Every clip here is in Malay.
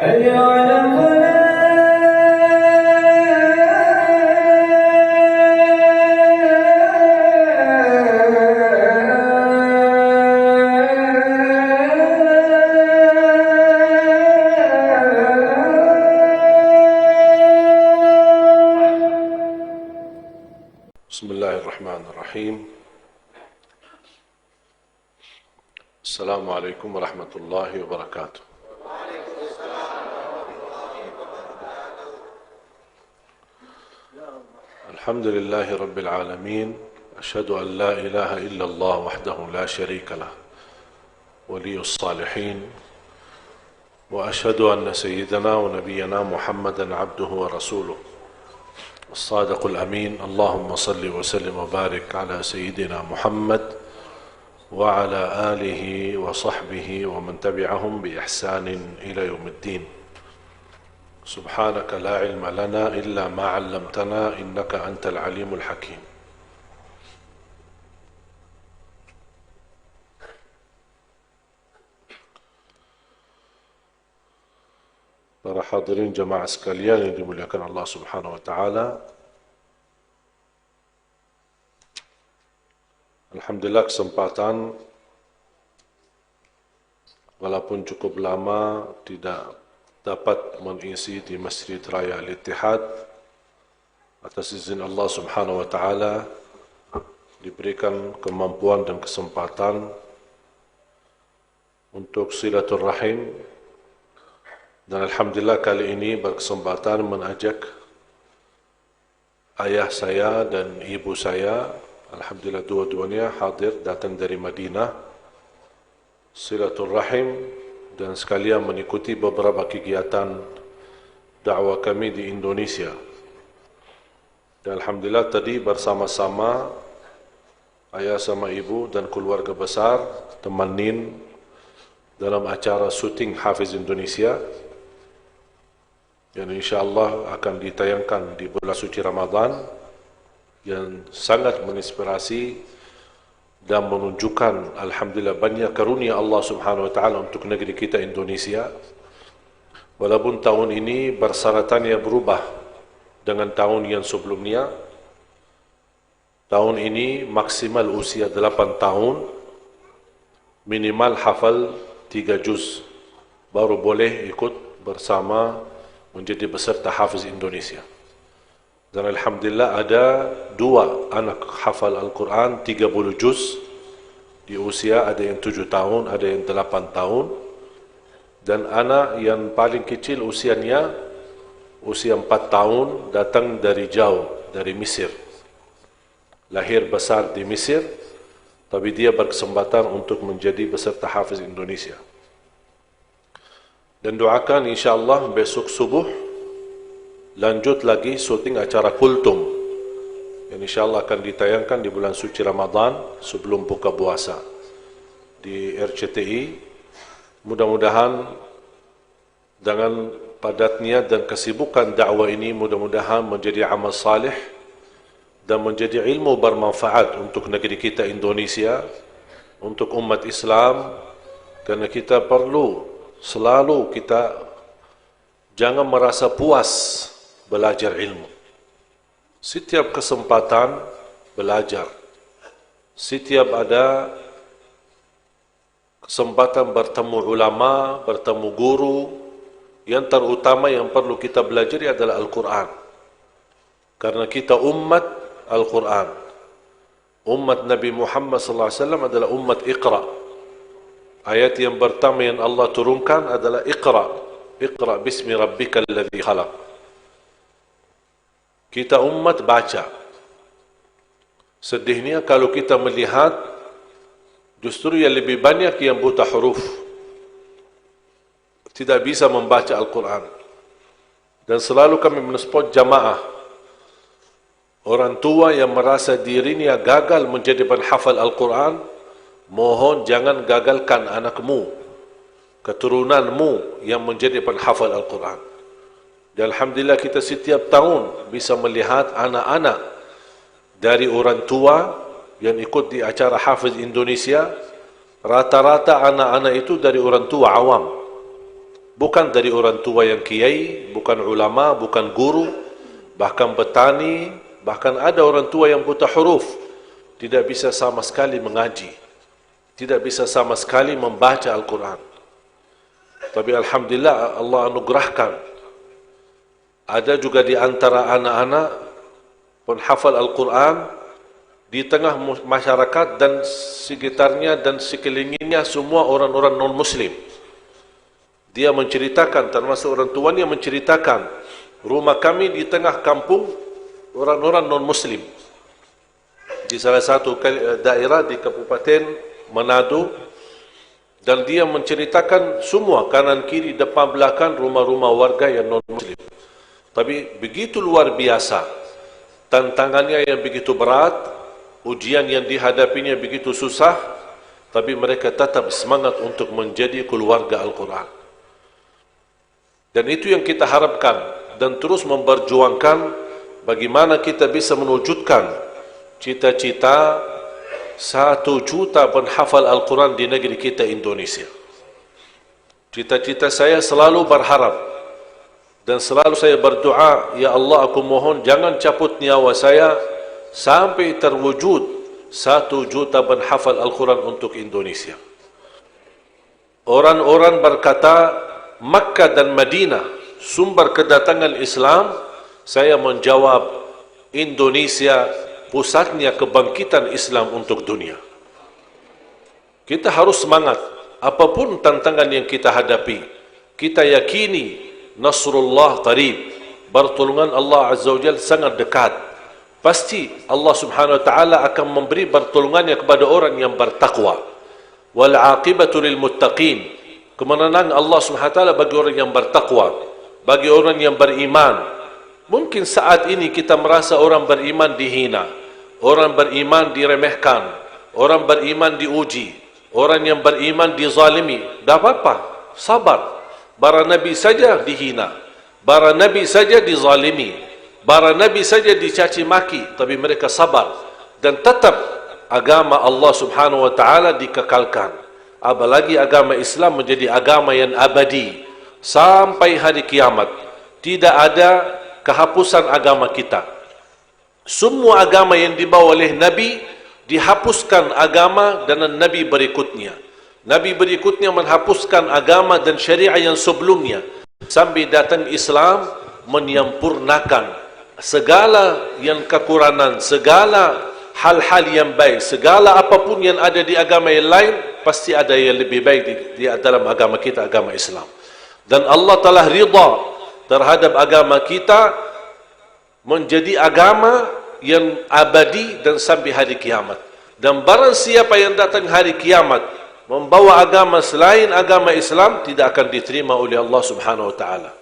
حي على بسم الله الرحمن الرحيم. السلام عليكم ورحمة الله وبركاته. الحمد لله رب العالمين، أشهد أن لا إله إلا الله وحده لا شريك له ولي الصالحين، وأشهد أن سيدنا ونبينا محمدا عبده ورسوله الصادق الأمين. اللهم صل وسلم وبارك على سيدنا محمد وعلى آله وصحبه ومن تبعهم بإحسان إلى يوم الدين. سبحانك لا علم لنا إلا ما علمتنا إنك أنت العليم الحكيم. Para hadirin jemaah sekalian yang dimuliakan Allah Subhanahu wa taala. Alhamdulillah, kesempatan walaupun cukup lama tidak dapat mengisi di Masjid Raya Al-Ittihad, atas izin Allah Subhanahu wa taala diberikan kemampuan dan kesempatan untuk silaturahim. Dan Alhamdulillah kali ini berkesempatan mengajak ayah saya dan ibu saya, Alhamdulillah dua-duanya hadir datang dari Madinah, silaturahim dan sekalian mengikuti beberapa kegiatan dakwah kami di Indonesia. Dan Alhamdulillah tadi bersama-sama ayah sama ibu dan keluarga besar temanin dalam acara syuting Hafiz Indonesia yang insyaAllah akan ditayangkan di bulan suci Ramadan, yang sangat menginspirasi dan menunjukkan Alhamdulillah banyak karunia Allah Subhanahu wa taala untuk negeri kita Indonesia. Walaupun tahun ini persyaratannya berubah dengan tahun yang sebelumnya. Tahun ini maksimal usia 8 tahun, minimal hafal 3 juz, baru boleh ikut bersama menjadi peserta Hafiz Indonesia. Dan Alhamdulillah ada 2 anak hafal Al-Quran 30 juz di usia, ada yang 7 tahun, ada yang 8 tahun. Dan anak yang paling kecil usianya usia 4 tahun, datang dari jauh, dari Mesir. Lahir besar di Mesir, tapi dia berkesempatan untuk menjadi peserta Hafiz Indonesia. Dan doakan insyaAllah besok subuh lanjut lagi syuting acara Kultum yang insyaAllah akan ditayangkan di bulan suci Ramadan sebelum buka puasa di RCTI. Mudah-mudahan dengan padatnya dan kesibukan dakwah ini, mudah-mudahan menjadi amal salih dan menjadi ilmu bermanfaat untuk negeri kita Indonesia, untuk umat Islam. Karena kita perlu selalu, kita jangan merasa puas belajar ilmu. Setiap kesempatan belajar, setiap ada kesempatan bertemu ulama, bertemu guru, yang terutama yang perlu kita belajar adalah Al-Quran. Karena kita umat Al-Quran, umat Nabi Muhammad SAW adalah umat Iqra. Ayat yang pertama yang Allah turunkan adalah Iqra, Iqra bismi rabbikal ladzi khalaq. Kita umat baca. Sedihnya kalau kita melihat justru yang lebih banyak yang buta huruf, tidak bisa membaca Al-Quran. Dan selalu kami mensupport jamaah, orang tua yang merasa dirinya gagal menjadi penghafal Al-Quran, mohon jangan gagalkan anakmu, keturunanmu yang menjadi penghafal Al-Quran. Dan Alhamdulillah kita setiap tahun bisa melihat anak-anak dari orang tua yang ikut di acara Hafiz Indonesia. Rata-rata anak-anak itu dari orang tua awam, Bukan dari orang tua yang kiai, bukan ulama, bukan guru, bahkan petani, bahkan ada orang tua yang buta huruf, tidak bisa sama sekali mengaji, tidak bisa sama sekali membaca Al-Quran. Tapi alhamdulillah Allah anugerahkan. Ada juga di antara anak-anak penghafal Al-Quran di tengah masyarakat dan sekitarnya dan sekelilingnya semua orang-orang non-Muslim. Dia menceritakan, termasuk orang tuanya menceritakan, rumah kami di tengah kampung orang-orang non-Muslim. Di salah satu daerah di Kabupaten Manado, dan dia menceritakan semua kanan kiri depan belakang rumah-rumah warga yang non-Muslim. Tapi begitu luar biasa, tantangannya yang begitu berat, ujian yang dihadapinya begitu susah, tapi mereka tetap semangat untuk menjadi keluarga Al-Quran. Dan itu yang kita harapkan, dan terus memperjuangkan bagaimana kita bisa mewujudkan cita-cita 1 juta penghafal Al-Quran di negeri kita Indonesia. Cita-cita saya selalu berharap dan selalu saya berdoa, ya Allah, aku mohon jangan cabut nyawa saya sampai terwujud 1 juta penghafal Al-Quran untuk Indonesia. Orang-orang berkata Makkah dan Madinah sumber kedatangan Islam. Saya menjawab, Indonesia pusatnya kebangkitan Islam untuk dunia. Kita harus semangat apapun tantangan yang kita hadapi. Kita yakini Nasrullah qarib, pertolongan Allah Azza wa Jalla sangat dekat. Pasti Allah Subhanahu wa taala akan memberi pertolongannya kepada orang yang bertakwa. Wal aqibatu lil muttaqin. Kemenangan Allah Subhanahu wa taala bagi orang yang bertakwa, bagi orang yang beriman. Mungkin saat ini kita merasa orang beriman dihina, orang beriman diremehkan, orang beriman diuji, orang yang beriman dizalimi. Tak apa-apa, sabar. Bara Nabi saja dihina, bara Nabi saja dizalimi, bara Nabi saja dicaci maki, tapi mereka sabar dan tetap agama Allah Subhanahu wa taala dikekalkan. Apalagi agama Islam menjadi agama yang abadi sampai hari kiamat. Tidak ada kehapusan agama kita. Semua agama yang dibawa oleh Nabi dihapuskan agama dan Nabi berikutnya. Nabi berikutnya menghapuskan agama dan syariah yang sebelumnya, sampai datang Islam menyempurnakan segala yang kekurangan, segala hal-hal yang baik, segala apapun yang ada di agama yang lain, pasti ada yang lebih baik di dalam agama kita, agama Islam. Dan Allah telah ridha terhadap agama kita menjadi agama yang abadi dan sampai hari kiamat. Dan barang siapa yang datang hari kiamat membawa agama selain agama Islam, tidak akan diterima oleh Allah Subhanahu wa taala.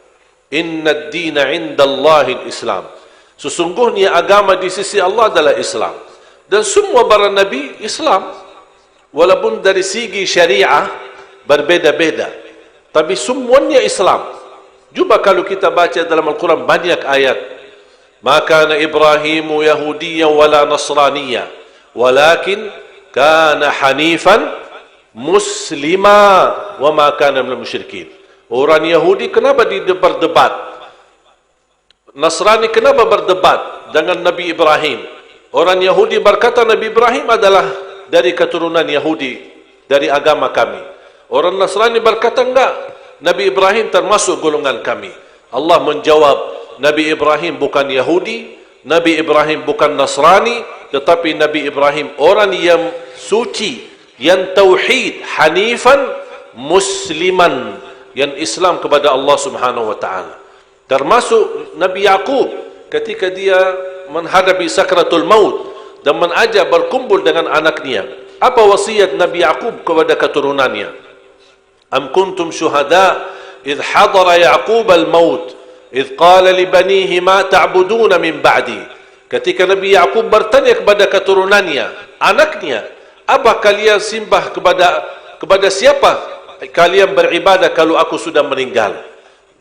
Inna ad-dina 'inda Allahil Islam. Sesungguhnya agama di sisi Allah adalah Islam. Dan semua para nabi Islam, walaupun dari segi syariah berbeda-beda, tapi semuanya Islam. Cuba kalau kita baca dalam Al-Quran banyak ayat, maka Ibrahimu Yahudiyyan wala Nasraniyya, walakin kana hanifan muslima wa ma kana minal musyrikin. Orang Yahudi kenapa berdebat? Nasrani kenapa berdebat dengan Nabi Ibrahim? Orang Yahudi berkata Nabi Ibrahim adalah dari keturunan Yahudi, dari agama kami. Orang Nasrani berkata enggak, Nabi Ibrahim termasuk golongan kami. Allah menjawab, Nabi Ibrahim bukan Yahudi, Nabi Ibrahim bukan Nasrani, tetapi Nabi Ibrahim orang yang suci, yang tauhid, hanifan, musliman, yang Islam kepada Allah Subhanahu wa taala. Termasuk Nabi Yaqub ketika dia menghadapi sakratul maut dan mengajak berkumpul dengan anaknya. Apa wasiat Nabi Yaqub kepada keturunannya? Am kuntum syuhada idh hadara Yaqub al-maut idh qala li banihi ma ta'buduna min ba'di. Ketika Nabi Yaqub bertanya kepada keturunannya, anaknya, apa kalian sembah kepada siapa kalian beribadah kalau aku sudah meninggal?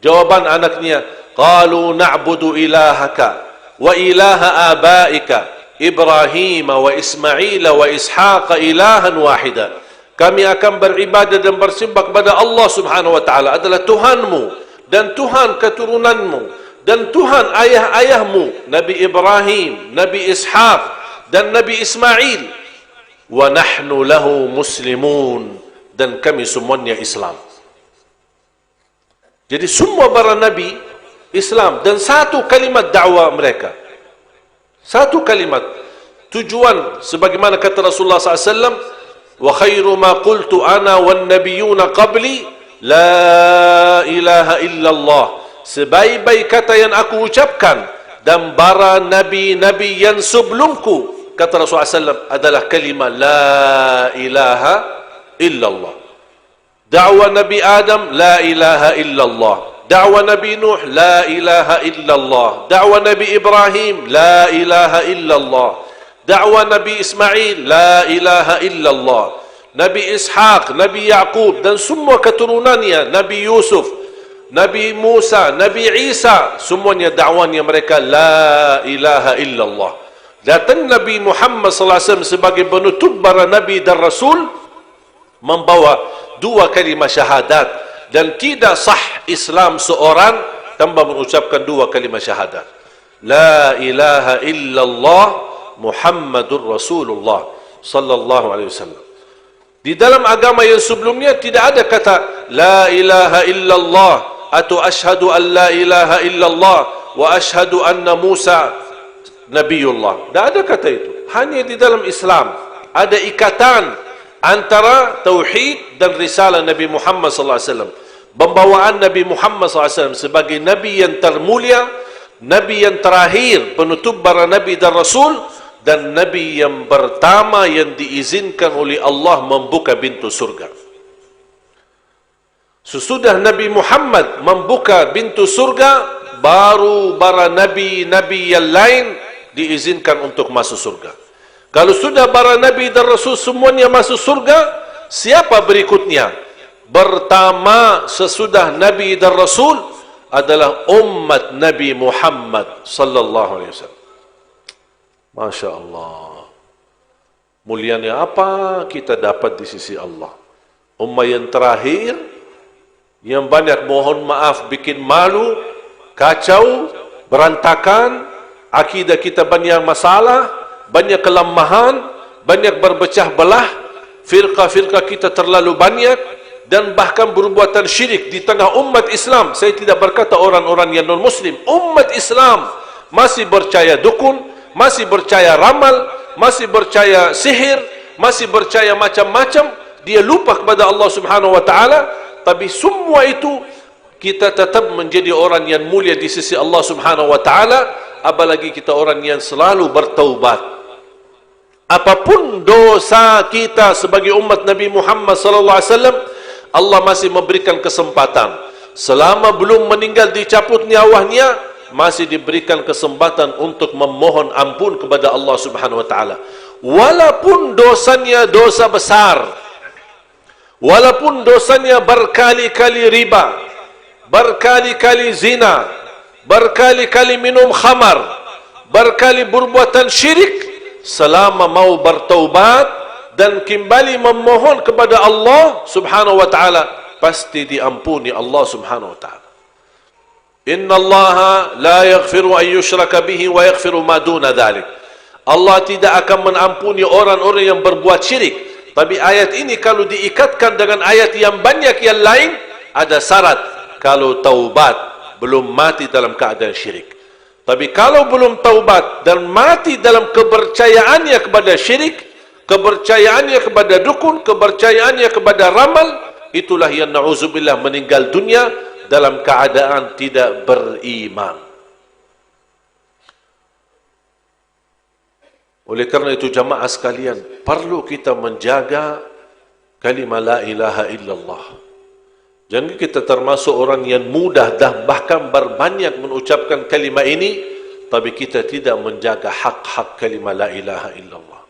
Jawaban anaknya, qalu na'budu ilahaka wa ilaha abaika Ibrahim wa Ismail wa Ishaq ilahan wahida. kami akan beribadah dan bersembah kepada Allah Subhanahu wa taala adalah Tuhanmu dan Tuhan keturunanmu dan Tuhan ayah-ayahmu Nabi Ibrahim, Nabi Ishaq dan Nabi Ismail. Wa nahnu lahu muslimun, dan kami semuanya Islam. Jadi semua para nabi Islam, dan satu kalimat dakwah mereka. Satu kalimat. Tujuan sebagaimana kata Rasulullah SAW, wa khairu ma qultu ana wan nabiyuna qabli la ilaha illallah. Sebaik-baik kata yang aku ucapkan dan para nabi-nabi yang sebelumku, kata Rasulullah SAW, adalah kalimat la ilaha illallah. Da'wah Nabi Adam, la ilaha illallah. Da'wah Nabi Nuh, la ilaha illallah. Da'wah Nabi Ibrahim, la ilaha illallah. Da'wah Nabi Ismail, la ilaha illallah. Nabi Ishaq, Nabi Yaqub dan semua keturunannya, Nabi Yusuf, Nabi Musa, Nabi Isa, semuanya dakwanya mereka la ilaha illallah. Datang Nabi Muhammad SAW sebagai penutup para Nabi dan Rasul, membawa dua kalimat syahadat, dan tidak sah Islam seorang tanpa mengucapkan dua kalimat syahadat. La ilaha illallah Muhammadur Rasulullah sallallahu alaihi wasallam. Di dalam agama yang sebelumnya tidak ada kata la ilaha illallah atau asyhadu an la ilaha illallah wa asyhadu anna Musa Nabiullah. Tidak ada kata itu. Hanya di dalam Islam ada ikatan antara tauhid dan risalah Nabi Muhammad SAW. Pembawaan Nabi Muhammad SAW sebagai Nabi yang termulia, Nabi yang terakhir, penutup para Nabi dan Rasul, dan Nabi yang pertama yang diizinkan oleh Allah membuka pintu surga. Sesudah Nabi Muhammad membuka pintu surga, baru para Nabi-Nabi yang lain diizinkan untuk masuk surga. Kalau sudah para Nabi dan Rasul semuanya masuk surga, siapa berikutnya? Pertama sesudah Nabi dan Rasul adalah umat Nabi Muhammad sallallahu alaihi wasallam. Masya Allah. Mulianya apa kita dapat di sisi Allah? Ummah yang terakhir, yang banyak mohon maaf bikin malu, kacau, berantakan, akidah kita banyak masalah, banyak kelemahan, banyak berpecah belah, firqah-firqah kita terlalu banyak, dan bahkan perbuatan syirik di tengah umat Islam. Saya tidak berkata orang-orang yang non-muslim. Umat Islam masih percaya dukun, masih percaya ramal, masih percaya sihir, masih percaya macam-macam. Dia lupa kepada Allah Subhanahu wa taala, tapi semua itu kita tetap menjadi orang yang mulia di sisi Allah Subhanahu wa taala, apalagi kita orang yang selalu bertaubat. Apapun dosa kita sebagai umat Nabi Muhammad sallallahu alaihi wasallam, Allah masih memberikan kesempatan. Selama belum meninggal dicabut nyawanya, masih diberikan kesempatan untuk memohon ampun kepada Allah Subhanahu wa taala. Walaupun dosanya dosa besar, walaupun dosanya berkali-kali riba, berkali-kali zina, berkali-kali minum khamar, berkali perbuatan syirik, selama mau bertaubat dan kembali memohon kepada Allah Subhanahu wa taala, pasti diampuni Allah Subhanahu wa taala. Inna Allah la yaghfiru an yushraka bihi wa yaghfiru ma duna dhalik. Allah tidak akan mengampuni orang-orang yang berbuat syirik. Tapi ayat ini kalau diikatkan dengan ayat yang banyak yang lain, ada syarat kalau taubat belum mati dalam keadaan syirik. Tapi kalau belum taubat dan mati dalam kepercayaannya kepada syirik, kepercayaannya kepada dukun, kepercayaannya kepada ramal, itulah yang na'udzubillah meninggal dunia dalam keadaan tidak beriman. Oleh kerana itu jamaah sekalian, perlu kita menjaga kalimah la ilaha illallah. Jangan kita termasuk orang yang mudah dah bahkan berbanyak mengucapkan kalimah ini, tapi kita tidak menjaga hak-hak kalimah la ilaha illallah.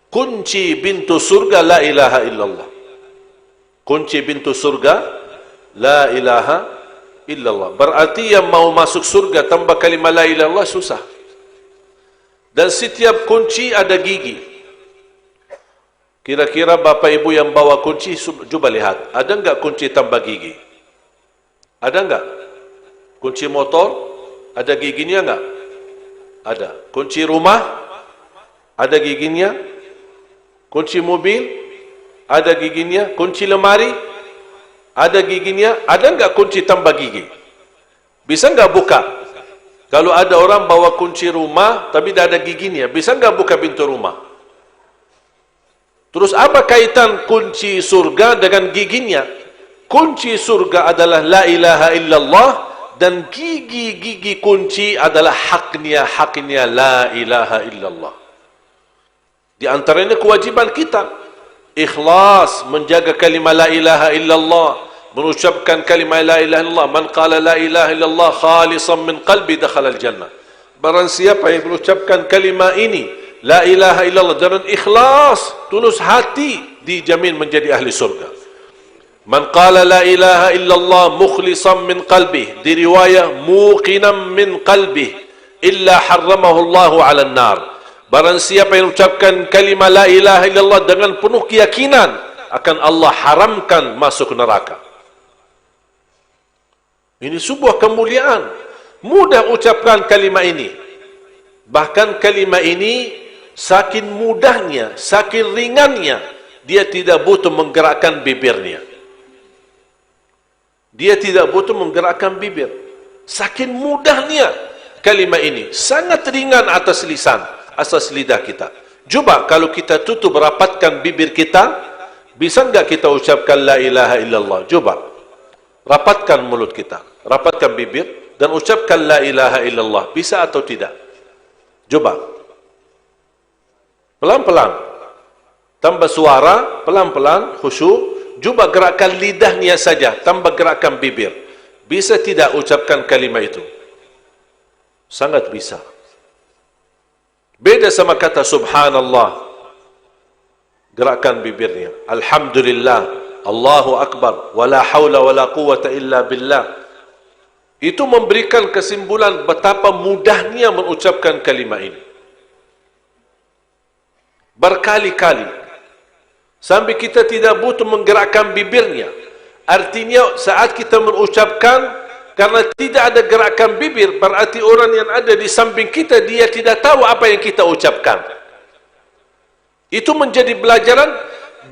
Kunci pintu surga la ilaha illallah. Kunci pintu surga la ilaha illallah. Berarti yang mau masuk surga tanpa kalimah la ilaha illallah susah. Dan setiap kunci ada gigi. Kira-kira bapa ibu yang bawa kunci, cuba lihat, ada enggak kunci tambah gigi? Ada enggak? Kunci motor, ada giginya enggak? Ada. Kunci rumah, ada giginya? Kunci mobil, ada giginya? Kunci lemari, ada giginya? Ada enggak kunci tambah gigi? Bisa enggak buka? Kalau ada orang bawa kunci rumah, tapi tidak ada giginya, bisa enggak buka pintu rumah? Terus apa kaitan kunci surga dengan giginya? Kunci surga adalah la ilaha illallah, dan gigi-gigi kunci adalah haknya la ilaha illallah. Di antaranya kewajiban kita ikhlas menjaga kalimah la ilaha illallah, mengucapkan kalimah la ilaha illallah. Man qala la ilaha illallah khalisan min qalbi dakhala al-jannah. Barang siapa yang mengucapkan kalimah ini la ilaha illallah dengan ikhlas, tulus hati, dijamin menjadi ahli surga. Man qala la ilaha illallah mukhlisan min qalbih, di riwayah muqinan min qalbih, illa harramahu Allahu 'ala an-nar. Barang siapa yang ucapkan kalimah la ilaha illallah dengan penuh keyakinan, akan Allah haramkan masuk neraka. Ini sebuah kemuliaan. Mudah ucapkan kalimah ini. Bahkan kalimah ini saking mudahnya, saking ringannya, dia tidak butuh menggerakkan bibirnya. Dia tidak butuh menggerakkan bibir. Saking mudahnya kalimah ini, sangat ringan atas lisan, atas lidah kita. Coba kalau kita tutup rapatkan bibir kita, bisa enggak kita ucapkan la ilaha illallah? Coba rapatkan mulut kita, rapatkan bibir dan ucapkan la ilaha illallah. Bisa atau tidak? Coba pelan-pelan, tambah suara, pelan-pelan, khusyuk. Cuba gerakkan lidahnya saja, tambah gerakkan bibir. Bisa tidak ucapkan kalimah itu? Sangat bisa. Beda sama kata subhanallah, gerakkan bibirnya. Alhamdulillah, Allahu Akbar, wala hawla wala quwata illa billah. Itu memberikan kesimpulan betapa mudahnya mengucapkan kalimah ini. Berkali-kali, sampai kita tidak butuh menggerakkan bibirnya. Artinya saat kita mengucapkan, karena tidak ada gerakan bibir, berarti orang yang ada di samping kita, dia tidak tahu apa yang kita ucapkan. Itu menjadi pelajaran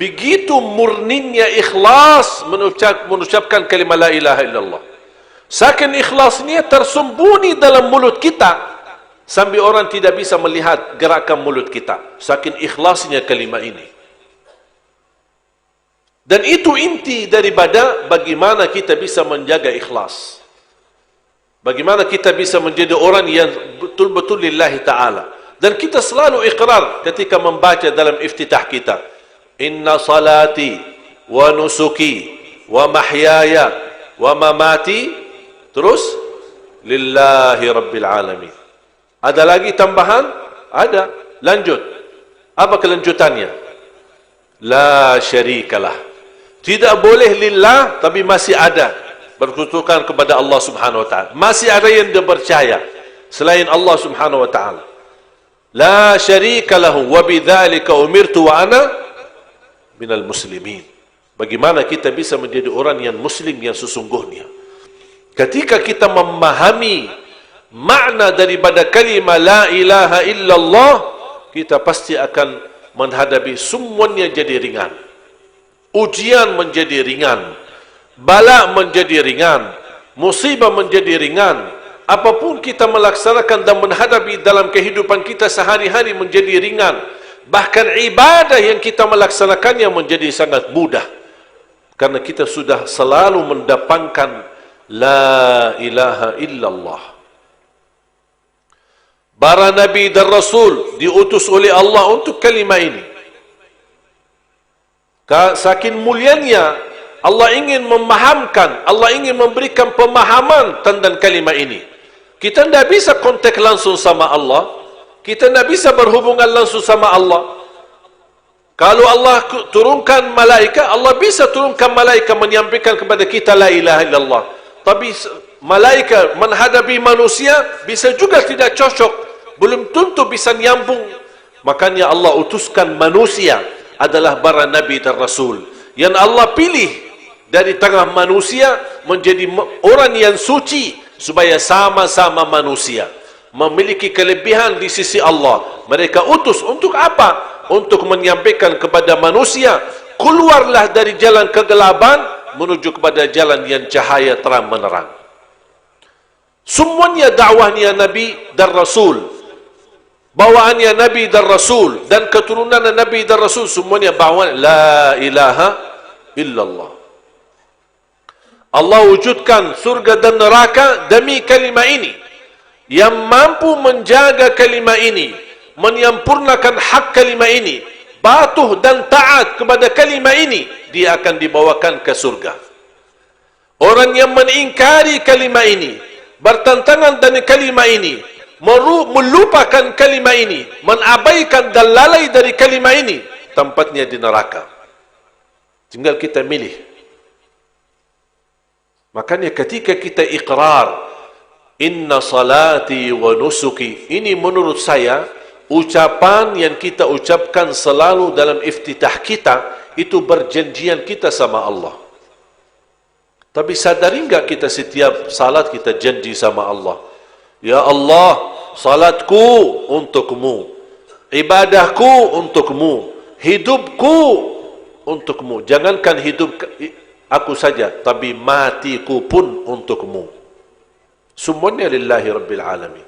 begitu murninya ikhlas mengucapkan kalimah la ilaha illallah. Saking ikhlasnya tersembunyi dalam mulut kita, sampai orang tidak bisa melihat gerakan mulut kita. Saking ikhlasnya kalimah ini. Dan itu inti daripada bagaimana kita bisa menjaga ikhlas. Bagaimana kita bisa menjadi orang yang betul-betul lillahi ta'ala. Dan kita selalu iqrar ketika membaca dalam iftitah kita. Inna salati wa nusuki wa mahyaya wa mamati. Terus, lillahi rabbil alamin. Ada lagi tambahan? Ada. Lanjut. Apa kelanjutannya? La syarikalah. Tidak boleh lillah, tapi masih ada berkutukan kepada Allah subhanahu wa ta'ala. Masih ada yang dia percaya selain Allah subhanahu wa ta'ala. La syarikalahu wa bidzalika umirtu wa ana minal muslimin. Bagaimana kita bisa menjadi orang yang muslim yang sesungguhnya? Ketika kita memahami makna daripada kalimah la ilaha illallah, kita pasti akan menghadapi semuanya jadi ringan. Ujian menjadi ringan, bala menjadi ringan, musibah menjadi ringan. Apapun kita melaksanakan dan menghadapi dalam kehidupan kita sehari-hari menjadi ringan. Bahkan ibadah yang kita melaksanakannya menjadi sangat mudah, karena kita sudah selalu mendapankan la ilaha illallah. Para Nabi dan Rasul diutus oleh Allah untuk kalimah ini. Saking mulianya, Allah ingin memahamkan, Allah ingin memberikan pemahaman tentang kalimah ini. Kita tidak bisa kontak langsung sama Allah. Kita tidak bisa berhubungan langsung sama Allah. Kalau Allah turunkan malaikat, Allah bisa turunkan malaikat menyampaikan kepada kita la ilaha illallah. Tapi malaikat menghadapi manusia bisa juga tidak cocok. Belum tentu bisa nyambung. Makanya Allah utuskan manusia adalah para nabi dan rasul yang Allah pilih dari tengah manusia menjadi orang yang suci supaya sama-sama manusia memiliki kelebihan di sisi Allah. Mereka utus untuk apa? Untuk menyampaikan kepada manusia, keluarlah dari jalan kegelapan menuju kepada jalan yang cahaya terang menerang. Semuanya dakwahnya Nabi dan Rasul, bawaannya Nabi dan Rasul, dan keturunan Nabi dan Rasul, semuanya bawaan la ilaha illallah. Allah wujudkan surga dan neraka demi kalimah ini. Yang mampu menjaga kalimah ini, menyempurnakan hak kalimah ini, patuh dan taat kepada kalimah ini, dia akan dibawakan ke surga. Orang yang mengingkari kalimah ini, bertentangan dengan kalimah ini, melupakan kalimah ini, mengabaikan dan lalai dari kalimah ini, tempatnya di neraka. Tinggal kita milih. Makanya ketika kita iqrar, inna salati wa nusuki, ini menurut saya ucapan yang kita ucapkan selalu dalam iftitah kita, itu berjanjian kita sama Allah. Tapi sadari enggak kita setiap salat kita janji sama Allah, ya Allah, salatku untukmu, ibadahku untukmu, hidupku untukmu. Jangankan hidup aku saja, tapi matiku pun untukmu. Semuanya lillahi rabbil alamin.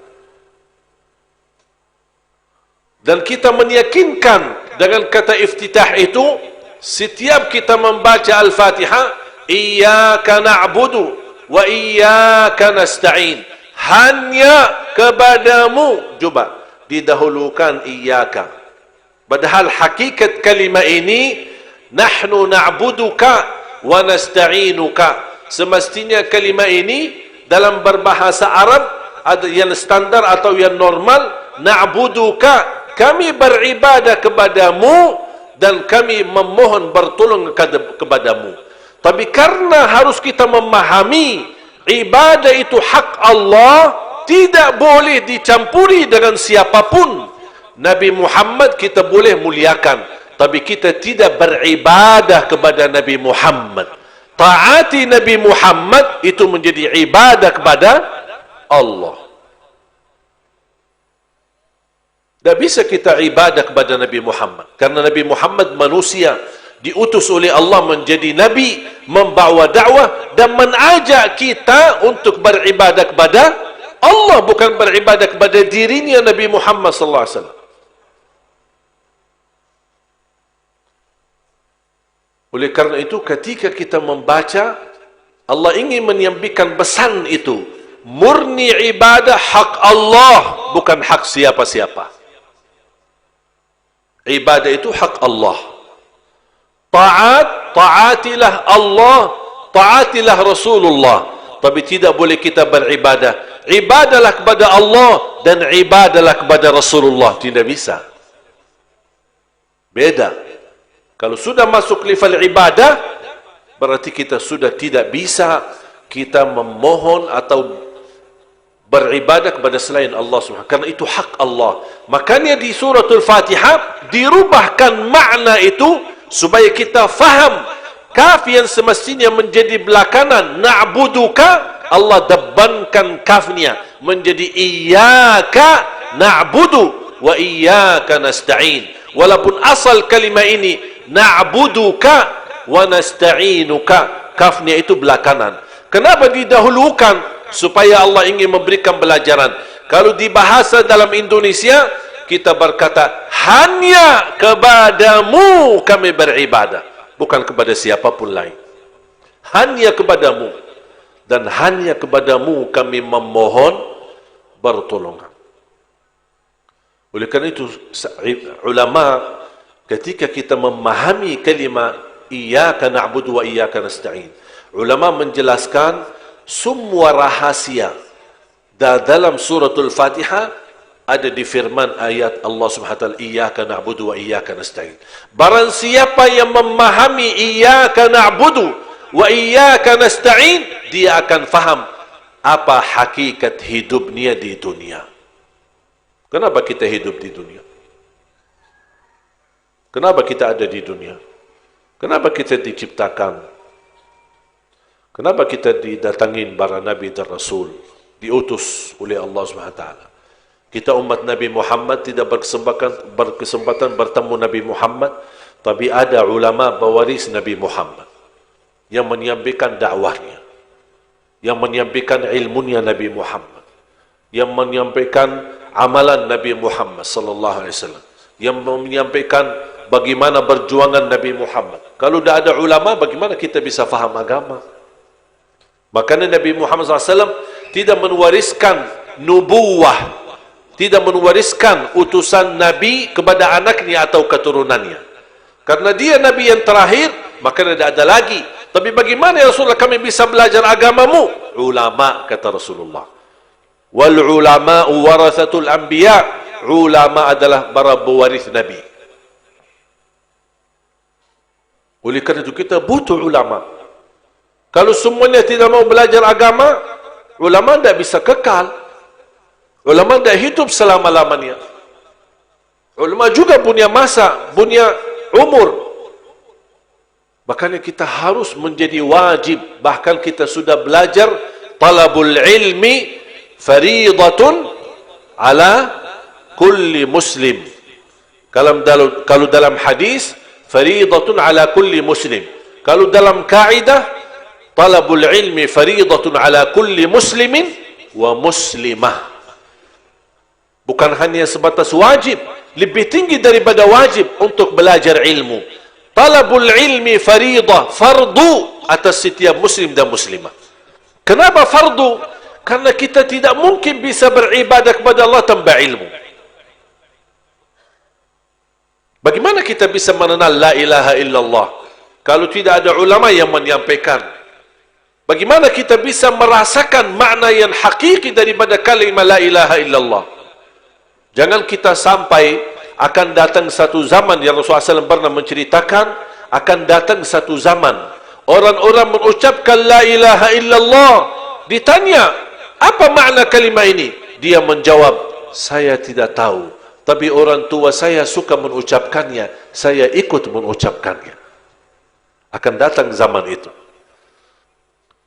Dan kita meyakinkan dengan kata iftitah itu, setiap kita membaca Al-Fatihah, iyyaka na'budu wa iyyaka nasta'in, hanya kepadamu, coba didahulukan iyyaka. Padahal hakikat kalimah ini, nahnu na'buduka wa nasta'inuka. Semestinya kalimah ini dalam berbahasa Arab ada yang standar atau yang normal, na'buduka, kami beribadah kepadamu dan kami memohon bertolong kepadamu. Tapi karena harus kita memahami ibadah itu hak Allah, tidak boleh dicampuri dengan siapapun. Nabi Muhammad kita boleh muliakan, tapi kita tidak beribadah kepada Nabi Muhammad. Taati Nabi Muhammad itu menjadi ibadah kepada Allah. Tak bisa kita ibadah kepada Nabi Muhammad, karena Nabi Muhammad manusia, diutus oleh Allah menjadi Nabi, membawa dakwah dan mengajak kita untuk beribadah kepada Allah, bukan beribadah kepada dirinya Nabi Muhammad sallallahu alaihi wasallam. Oleh karena itu, ketika kita membaca, Allah ingin menyampaikan pesan itu, murni ibadah hak Allah, bukan hak siapa-siapa. Ibadah itu hak Allah. Taatilah Allah, taatilah Rasulullah. Tapi tidak boleh kita beribadah, ibadahlah kepada Allah dan ibadahlah kepada Rasulullah. Tidak bisa. Beda. Kalau sudah masuk level ibadah, berarti kita sudah tidak bisa kita memohon atau beribadah kepada selain Allah Subhanahu, karena itu hak Allah. Makanya di suratul Fatihah dirubahkan makna itu supaya kita faham. Kaf yang semestinya menjadi belakangan na'buduka, Allah debankan kafnya menjadi iyyaka na'budu wa iyyaka nasta'in. Walaupun asal kalimah ini na'buduka wa nasta'inuka, kafnya itu belakangan. Kenapa didahulukan? Supaya Allah ingin memberikan pelajaran. Kalau di bahasa dalam Indonesia, kita berkata, hanya kepadamu kami beribadah, bukan kepada siapapun lain. Hanya kepadamu, dan hanya kepadamu kami memohon pertolongan. Oleh karena itu, ulama ketika kita memahami kalimat iyyaka na'budu wa iyyaka nasta'in, ulama menjelaskan semua rahasia dalam suratul Fatihah ada di firman ayat Allah Subhanahu wa taala, iyyaka na'budu wa iyyaka nasta'in. Barang siapa yang memahami iyyaka na'budu wa iyyaka nasta'in, dia akan faham apa hakikat hidupnya di dunia. Kenapa kita hidup di dunia? Kenapa kita ada di dunia? Kenapa kita diciptakan? Kenapa kita didatangin para Nabi dan Rasul? Diutus oleh Allah SWT. Kita umat Nabi Muhammad tidak berkesempatan bertemu Nabi Muhammad, tapi ada ulama pewaris Nabi Muhammad yang menyampaikan dakwahnya, yang menyampaikan ilmunya Nabi Muhammad, yang menyampaikan amalan Nabi Muhammad sallallahu alaihi wasallam, yang menyampaikan bagaimana perjuangan Nabi Muhammad. Kalau tidak ada ulama, bagaimana kita bisa faham agama? Makanya Nabi Muhammad SAW tidak mewariskan nubuwah, tidak mewariskan utusan Nabi kepada anaknya atau keturunannya. Karena dia Nabi yang terakhir, maka tidak ada lagi. Tapi bagaimana ya Rasulullah kami bisa belajar agamamu? Ulama, kata Rasulullah. Wal ulama'u warathatul anbiya. Ulama adalah para pewaris Nabi. Oleh kerana itu kita butuh ulama. Kalau semuanya tidak mau belajar agama, ulama tidak bisa kekal. Ulama tidak hidup selama-lamanya. Ulama juga punya masa, punya umur. Makanya kita harus menjadi wajib. Bahkan kita sudah belajar talabul ilmi faridatun ala kulli muslim. Kalau dalam hadis faridatun ala kulli muslim. Kalau dalam kaidah talabul ilmi faridatun ala kulli muslimin wa muslimah. Bukan hanya sebatas wajib, lebih tinggi daripada wajib untuk belajar ilmu. Talabul ilmi faridah, fardu atas setiap muslim dan muslimah. Kenapa fardu? Karena kita tidak mungkin bisa beribadah kepada Allah tanpa ilmu. Bagaimana kita bisa mengenal la ilaha illallah kalau tidak ada ulama yang menyampaikan? Bagaimana kita bisa merasakan makna yang hakiki daripada kalimat la ilaha illallah? Jangan kita sampai akan datang satu zaman yang Rasulullah SAW pernah menceritakan, akan datang satu zaman orang-orang mengucapkan la ilaha illallah, ditanya apa makna kalimat ini, dia menjawab saya tidak tahu, tapi orang tua saya suka mengucapkannya, saya ikut mengucapkannya. Akan datang zaman itu.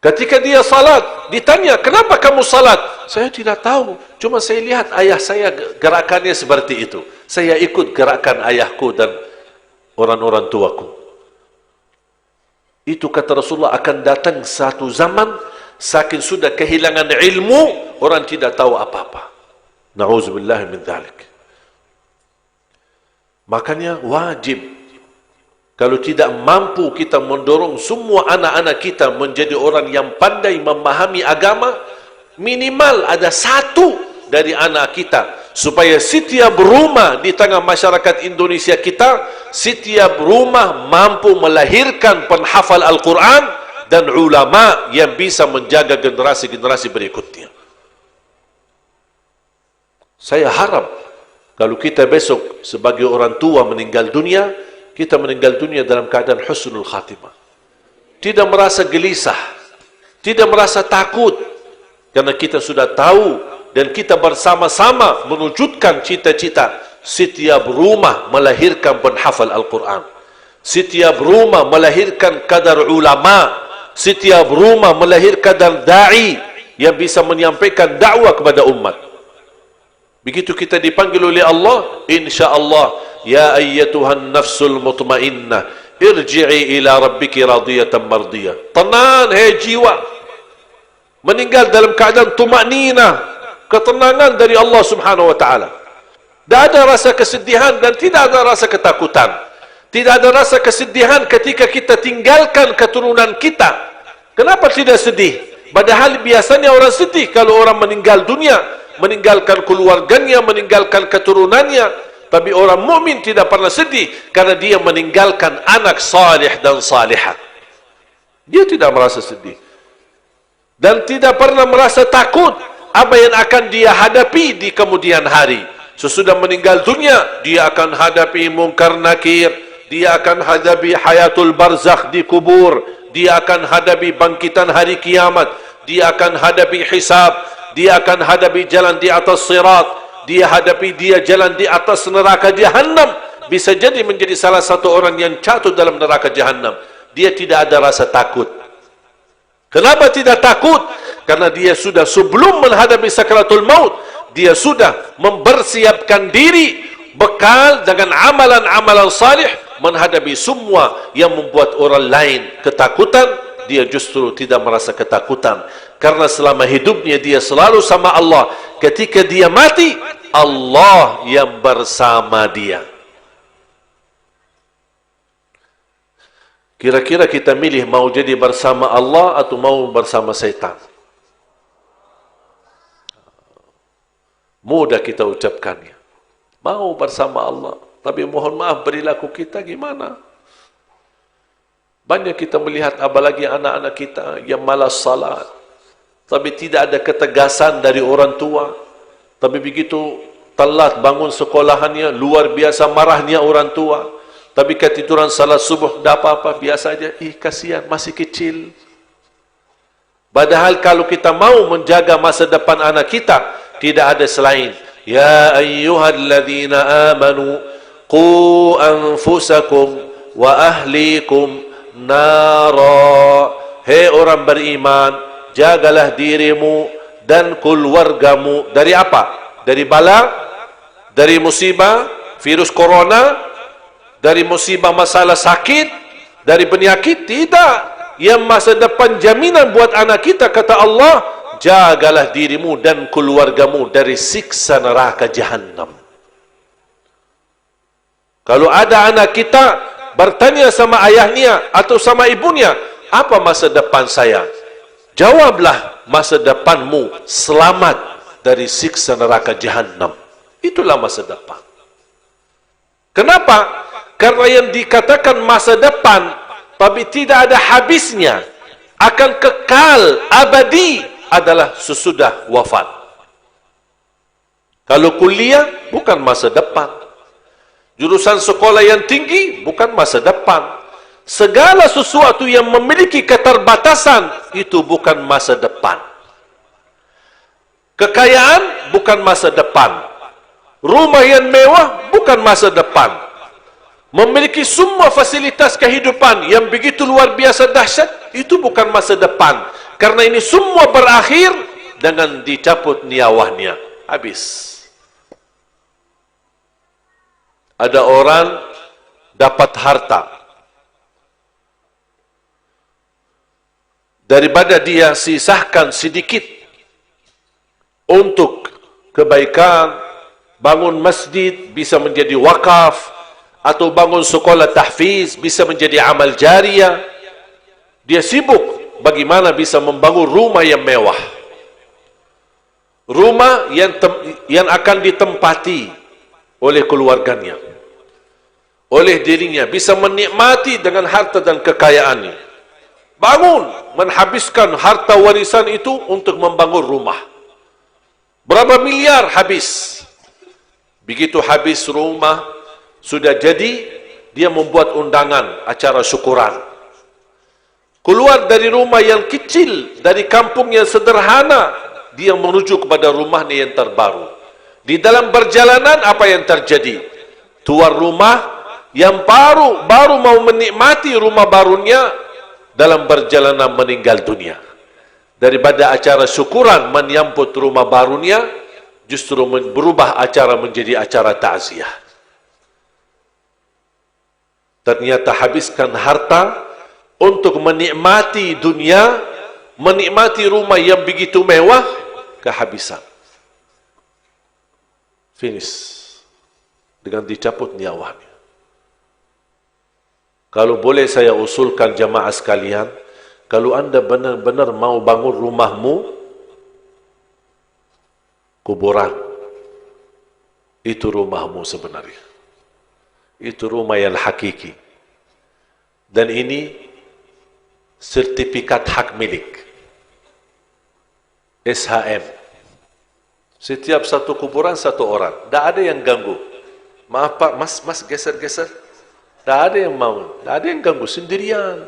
Ketika dia salat, ditanya, kenapa kamu salat? Saya tidak tahu, cuma saya lihat ayah saya gerakannya seperti itu. Saya ikut gerakan ayahku dan orang-orang tuaku. Itu kata Rasulullah, akan datang satu zaman, saking sudah kehilangan ilmu, orang tidak tahu apa-apa. Na'udzubillah min dzalik. Makanya wajib, kalau tidak mampu kita mendorong semua anak-anak kita menjadi orang yang pandai memahami agama, minimal ada satu dari anak kita, supaya setiap rumah di tengah masyarakat Indonesia kita, setiap rumah mampu melahirkan penghafal Al-Quran dan ulama yang bisa menjaga generasi-generasi berikutnya. Saya harap kalau kita besok sebagai orang tua meninggal dunia, kita meninggal dunia dalam keadaan husnul khatimah. Tidak merasa gelisah, tidak merasa takut, karena kita sudah tahu dan kita bersama-sama menwujudkan cita-cita. Setiap rumah melahirkan penghafal Al-Quran, setiap rumah melahirkan kadar ulama, setiap rumah melahirkan kadar da'i yang bisa menyampaikan dakwah kepada umat. Begitu kita dipanggil oleh Allah, insya-Allah, ya ayyatuhan nafsul mutmainnah, irji'i ila rabbiki radiyatan mardiyah. Tenang, hai jiwa, meninggal dalam keadaan tumanina, ketenangan dari Allah Subhanahu wa taala. Tidak ada rasa kesedihan dan tidak ada rasa ketakutan. Tidak ada rasa kesedihan ketika kita tinggalkan keturunan kita. Kenapa tidak sedih? Padahal biasanya orang sedih kalau orang meninggal dunia, meninggalkan keluarganya, meninggalkan keturunannya. Tapi orang mukmin tidak pernah sedih karena dia meninggalkan anak salih dan salihah. Dia tidak merasa sedih dan tidak pernah merasa takut apa yang akan dia hadapi di kemudian hari. Sesudah meninggal dunia, dia akan hadapi munkar nakir, dia akan hadapi hayatul barzakh di kubur, dia akan hadapi bangkitan hari kiamat, dia akan hadapi hisab, dia akan hadapi jalan di atas sirat, dia jalan di atas neraka jahannam, bisa jadi menjadi salah satu orang yang jatuh dalam neraka Jahannam. Dia tidak ada rasa takut. Kenapa tidak takut? Karena dia sudah sebelum menghadapi sakaratul maut, dia sudah mempersiapkan diri bekal dengan amalan-amalan salih menghadapi semua yang membuat orang lain ketakutan. Dia justru tidak merasa ketakutan karena selama hidupnya dia selalu sama Allah. Ketika dia mati, Allah yang bersama dia. Kira-kira kita milih mau jadi bersama Allah atau mau bersama syaitan? Mudah kita ucapkannya. Mau bersama Allah. Tapi mohon maaf, perilaku kita gimana? Banyak kita melihat apalagi anak-anak kita yang malas salat. Tapi tidak ada ketegasan dari orang tua. Tapi begitu telat bangun sekolahannya, luar biasa marahnya orang tua. Tapi ketiduran salat subuh, tidak apa-apa, biasa aja. Kasihan, masih kecil. Padahal kalau kita mau menjaga masa depan anak kita, tidak ada selain ya ayyuhalladzina amanu qu anfusakum wa ahlikum nara. Hei orang beriman, jagalah dirimu dan keluargamu dari apa? Dari bala, dari musibah virus corona, dari musibah masalah sakit, dari penyakit. Tidak. Yang masa depan jaminan buat anak kita, kata Allah, jagalah dirimu dan keluargamu dari siksa neraka Jahannam. Kalau ada anak kita bertanya sama ayahnya atau sama ibunya, apa masa depan saya? Jawablah, masa depanmu selamat dari siksa neraka Jahannam. Itulah masa depan. Kenapa? Karena yang dikatakan masa depan tapi tidak ada habisnya, akan kekal abadi, adalah sesudah wafat. Kalau kuliah bukan masa depan, jurusan sekolah yang tinggi bukan masa depan, segala sesuatu yang memiliki keterbatasan itu bukan masa depan. Kekayaan bukan masa depan, rumah yang mewah bukan masa depan, memiliki semua fasilitas kehidupan yang begitu luar biasa dahsyat itu bukan masa depan. Karena ini semua berakhir dengan dicabut nyawanya. Habis. Ada orang dapat harta. Daripada dia sisahkan sedikit untuk kebaikan, bangun masjid bisa menjadi wakaf, atau bangun sekolah tahfiz bisa menjadi amal jariah, dia sibuk bagaimana bisa membangun rumah yang mewah, rumah yang akan ditempati oleh keluarganya, oleh dirinya, bisa menikmati dengan harta dan kekayaannya. Bangun, menghabiskan harta warisan itu untuk membangun rumah. Berapa miliar habis. Begitu habis rumah sudah jadi, dia membuat undangan acara syukuran. Keluar dari rumah yang kecil, dari kampung yang sederhana, dia menuju kepada rumahnya yang terbaru. Di dalam perjalanan apa yang terjadi? Tuan rumah yang baru mau menikmati rumah barunya, dalam perjalanan meninggal dunia. Daripada acara syukuran menyambut rumah barunya, justru berubah acara menjadi acara takziah. Ternyata habiskan harta untuk menikmati dunia, menikmati rumah yang begitu mewah, kehabisan. Finish. Dengan dicabut nyawanya. Kalau boleh saya usulkan jamaah sekalian, kalau anda benar-benar mau bangun rumahmu, kuburan. Itu rumahmu sebenarnya. Itu rumah yang hakiki. Dan ini sertifikat hak milik. SHM. Setiap satu kuburan satu orang. Tak ada yang ganggu. Maaf Pak, mas geser-geser. Tak ada yang mau. Tak ada yang ganggu, sendirian.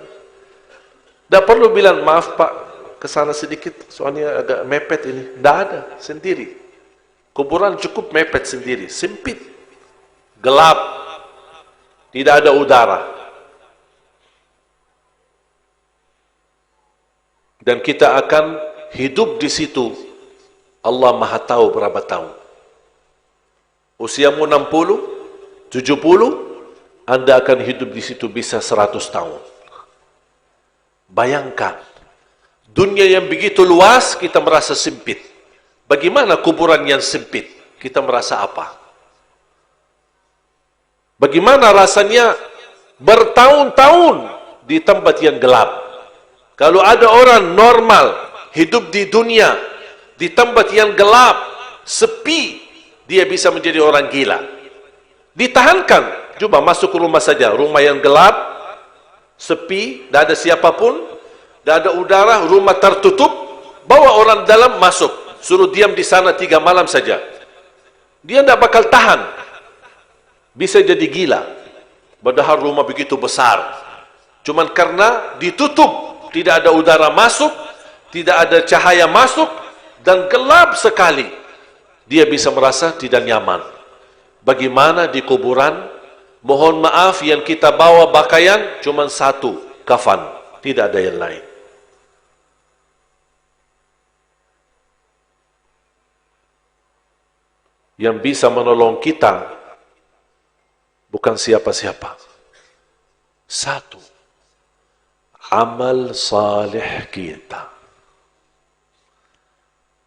Tak perlu bilang, maaf Pak, kesana sedikit, soalnya agak mepet ini. Tak ada, sendiri. Kuburan cukup mepet sendiri, sempit, gelap, tidak ada udara. Dan kita akan hidup di situ. Allah Maha tahu berapa tahun. Usiamu 60, 70, Anda akan hidup di situ bisa 100 tahun. Bayangkan, dunia yang begitu luas kita merasa sempit. Bagaimana kuburan yang sempit? Kita merasa apa? Bagaimana rasanya bertahun-tahun di tempat yang gelap? Kalau ada orang normal hidup di dunia di tempat yang gelap, sepi, dia bisa menjadi orang gila. Ditahankan, coba masuk ke rumah saja, rumah yang gelap, sepi, tidak ada siapapun, tidak ada udara, rumah tertutup, bawa orang dalam masuk, suruh diam di sana 3 malam saja. Dia tidak bakal tahan, bisa jadi gila. Padahal rumah begitu besar, cuman karena ditutup, tidak ada udara masuk, tidak ada cahaya masuk, dan gelap sekali, dia bisa merasa tidak nyaman. Bagaimana di kuburan? Mohon maaf, yang kita bawa pakaian cuma 1, kafan, tidak ada yang lain. Yang bisa menolong kita bukan siapa-siapa. 1, amal saleh kita.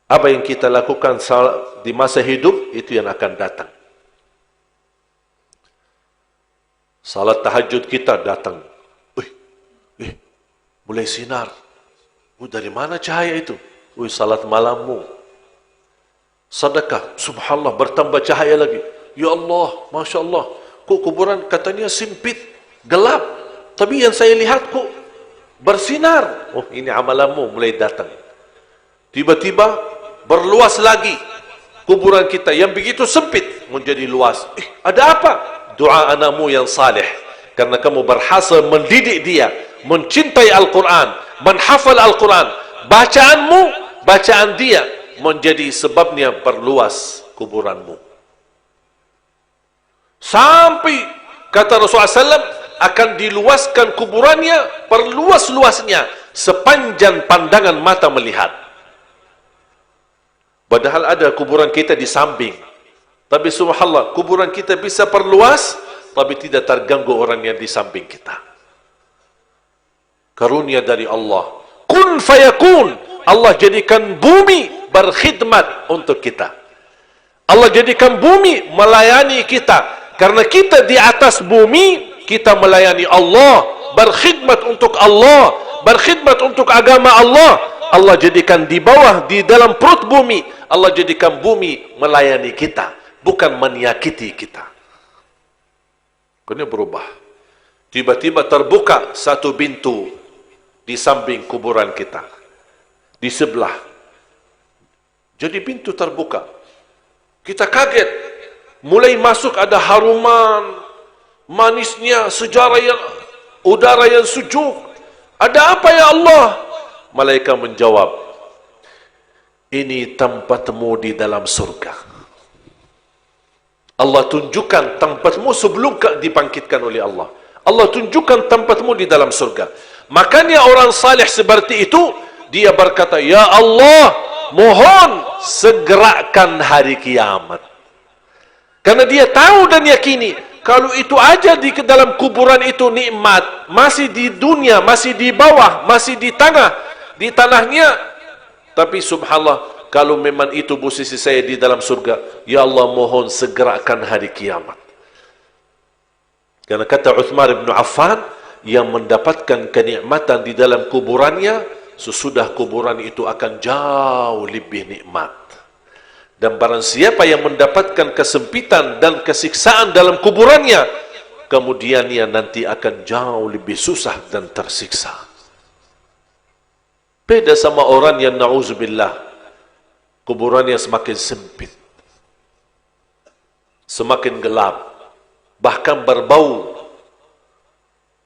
Apa yang kita lakukan di masa hidup, itu yang akan datang. Salat tahajud kita datang. Mulai sinar. Dari mana cahaya itu? Salat malammu. Sedekah, subhanallah, bertambah cahaya lagi. Ya Allah, Masya Allah, kok kuburan katanya sempit, gelap, tapi yang saya lihat kok bersinar. Ini amalanmu mulai datang. Tiba-tiba berluas lagi kuburan kita yang begitu sempit menjadi luas. Ada apa? Doa anakmu yang saleh, karena kamu berhasil mendidik dia mencintai Al-Quran, menghafal Al-Quran. Bacaanmu, bacaan dia menjadi sebabnya berluas kuburanmu. Sampai kata Rasulullah SAW, akan diluaskan kuburannya perluas-luasnya sepanjang pandangan mata melihat. Padahal ada kuburan kita di samping, tapi subhanallah, kuburan kita bisa perluas, tapi tidak terganggu orang yang di samping kita. Karunia dari Allah. Kun fayakun. Allah jadikan bumi berkhidmat untuk kita. Allah jadikan bumi melayani kita. Karena kita di atas bumi, kita melayani Allah, berkhidmat untuk Allah, berkhidmat untuk agama Allah. Allah jadikan di bawah, di dalam perut bumi, Allah jadikan bumi melayani kita, bukan menyakiti kita. Ini berubah. Tiba-tiba terbuka satu pintu di samping kuburan kita, di sebelah. Jadi pintu terbuka. Kita kaget. Mulai masuk ada haruman, manisnya, sejarah yang, udara yang sejuk. Ada apa ya Allah? Malaikat menjawab, ini tempatmu di dalam surga. Allah tunjukkan tempatmu sebelum dibangkitkan oleh Allah. Allah tunjukkan tempatmu di dalam surga. Makanya orang saleh seperti itu, dia berkata, ya Allah, mohon segerakan hari kiamat. Karena dia tahu dan yakini, kalau itu aja di dalam kuburan itu nikmat, masih di dunia, masih di bawah, masih di tanahnya. Tapi subhanallah, kalau memang itu posisi saya di dalam surga, ya Allah mohon segerakan hari kiamat. Karena kata Uthman bin Affan, yang mendapatkan kenikmatan di dalam kuburannya, sesudah kuburan itu akan jauh lebih nikmat. Dan barang siapa yang mendapatkan kesempitan dan kesiksaan dalam kuburannya, kemudian ia nanti akan jauh lebih susah dan tersiksa. Beda sama orang yang na'udzubillah, kuburannya semakin sempit, semakin gelap, bahkan berbau.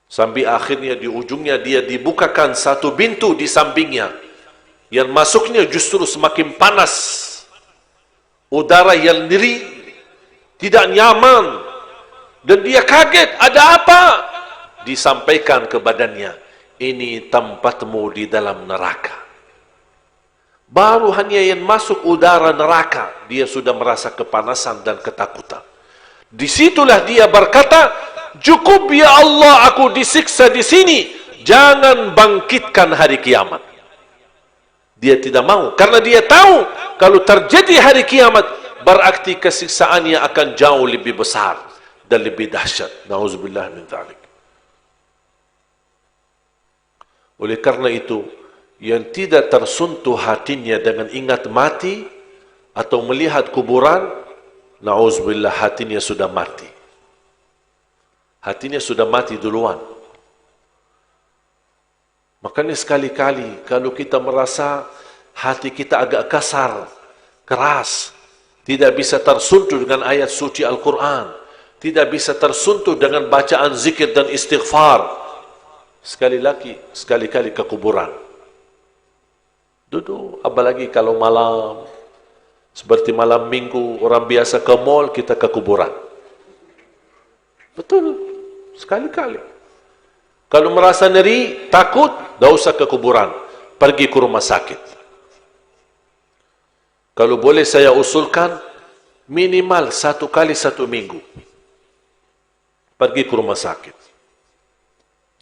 Sampai akhirnya di ujungnya dia dibukakan satu pintu di sampingnya, yang masuknya justru semakin panas. Udara yang diri, tidak nyaman. Dan dia kaget, ada apa? Disampaikan kepadanya, ini tempatmu di dalam neraka. Baru hanya yang masuk udara neraka, dia sudah merasa kepanasan dan ketakutan. Disitulah dia berkata, cukup ya Allah aku disiksa di sini, jangan bangkitkan hari kiamat. Dia tidak mau, karena dia tahu kalau terjadi hari kiamat, berarti kesiksaannya akan jauh lebih besar dan lebih dahsyat. Nauzubillah min dzalik. Oleh karena itu, yang tidak tersentuh hatinya dengan ingat mati atau melihat kuburan, nauzubillah, hatinya sudah mati. Hatinya sudah mati duluan. Makanya sekali-kali kalau kita merasa hati kita agak kasar, keras, tidak bisa tersentuh dengan ayat suci Al-Quran, tidak bisa tersentuh dengan bacaan zikir dan istighfar, sekali-kali ke kuburan. Duduk, apalagi kalau malam, seperti malam minggu, orang biasa ke mall, kita ke kuburan. Betul, sekali-kali. Kalau merasa nyeri, takut, tidak usah ke kuburan, pergi ke rumah sakit. Kalau boleh saya usulkan, minimal 1 kali 1 minggu, pergi ke rumah sakit.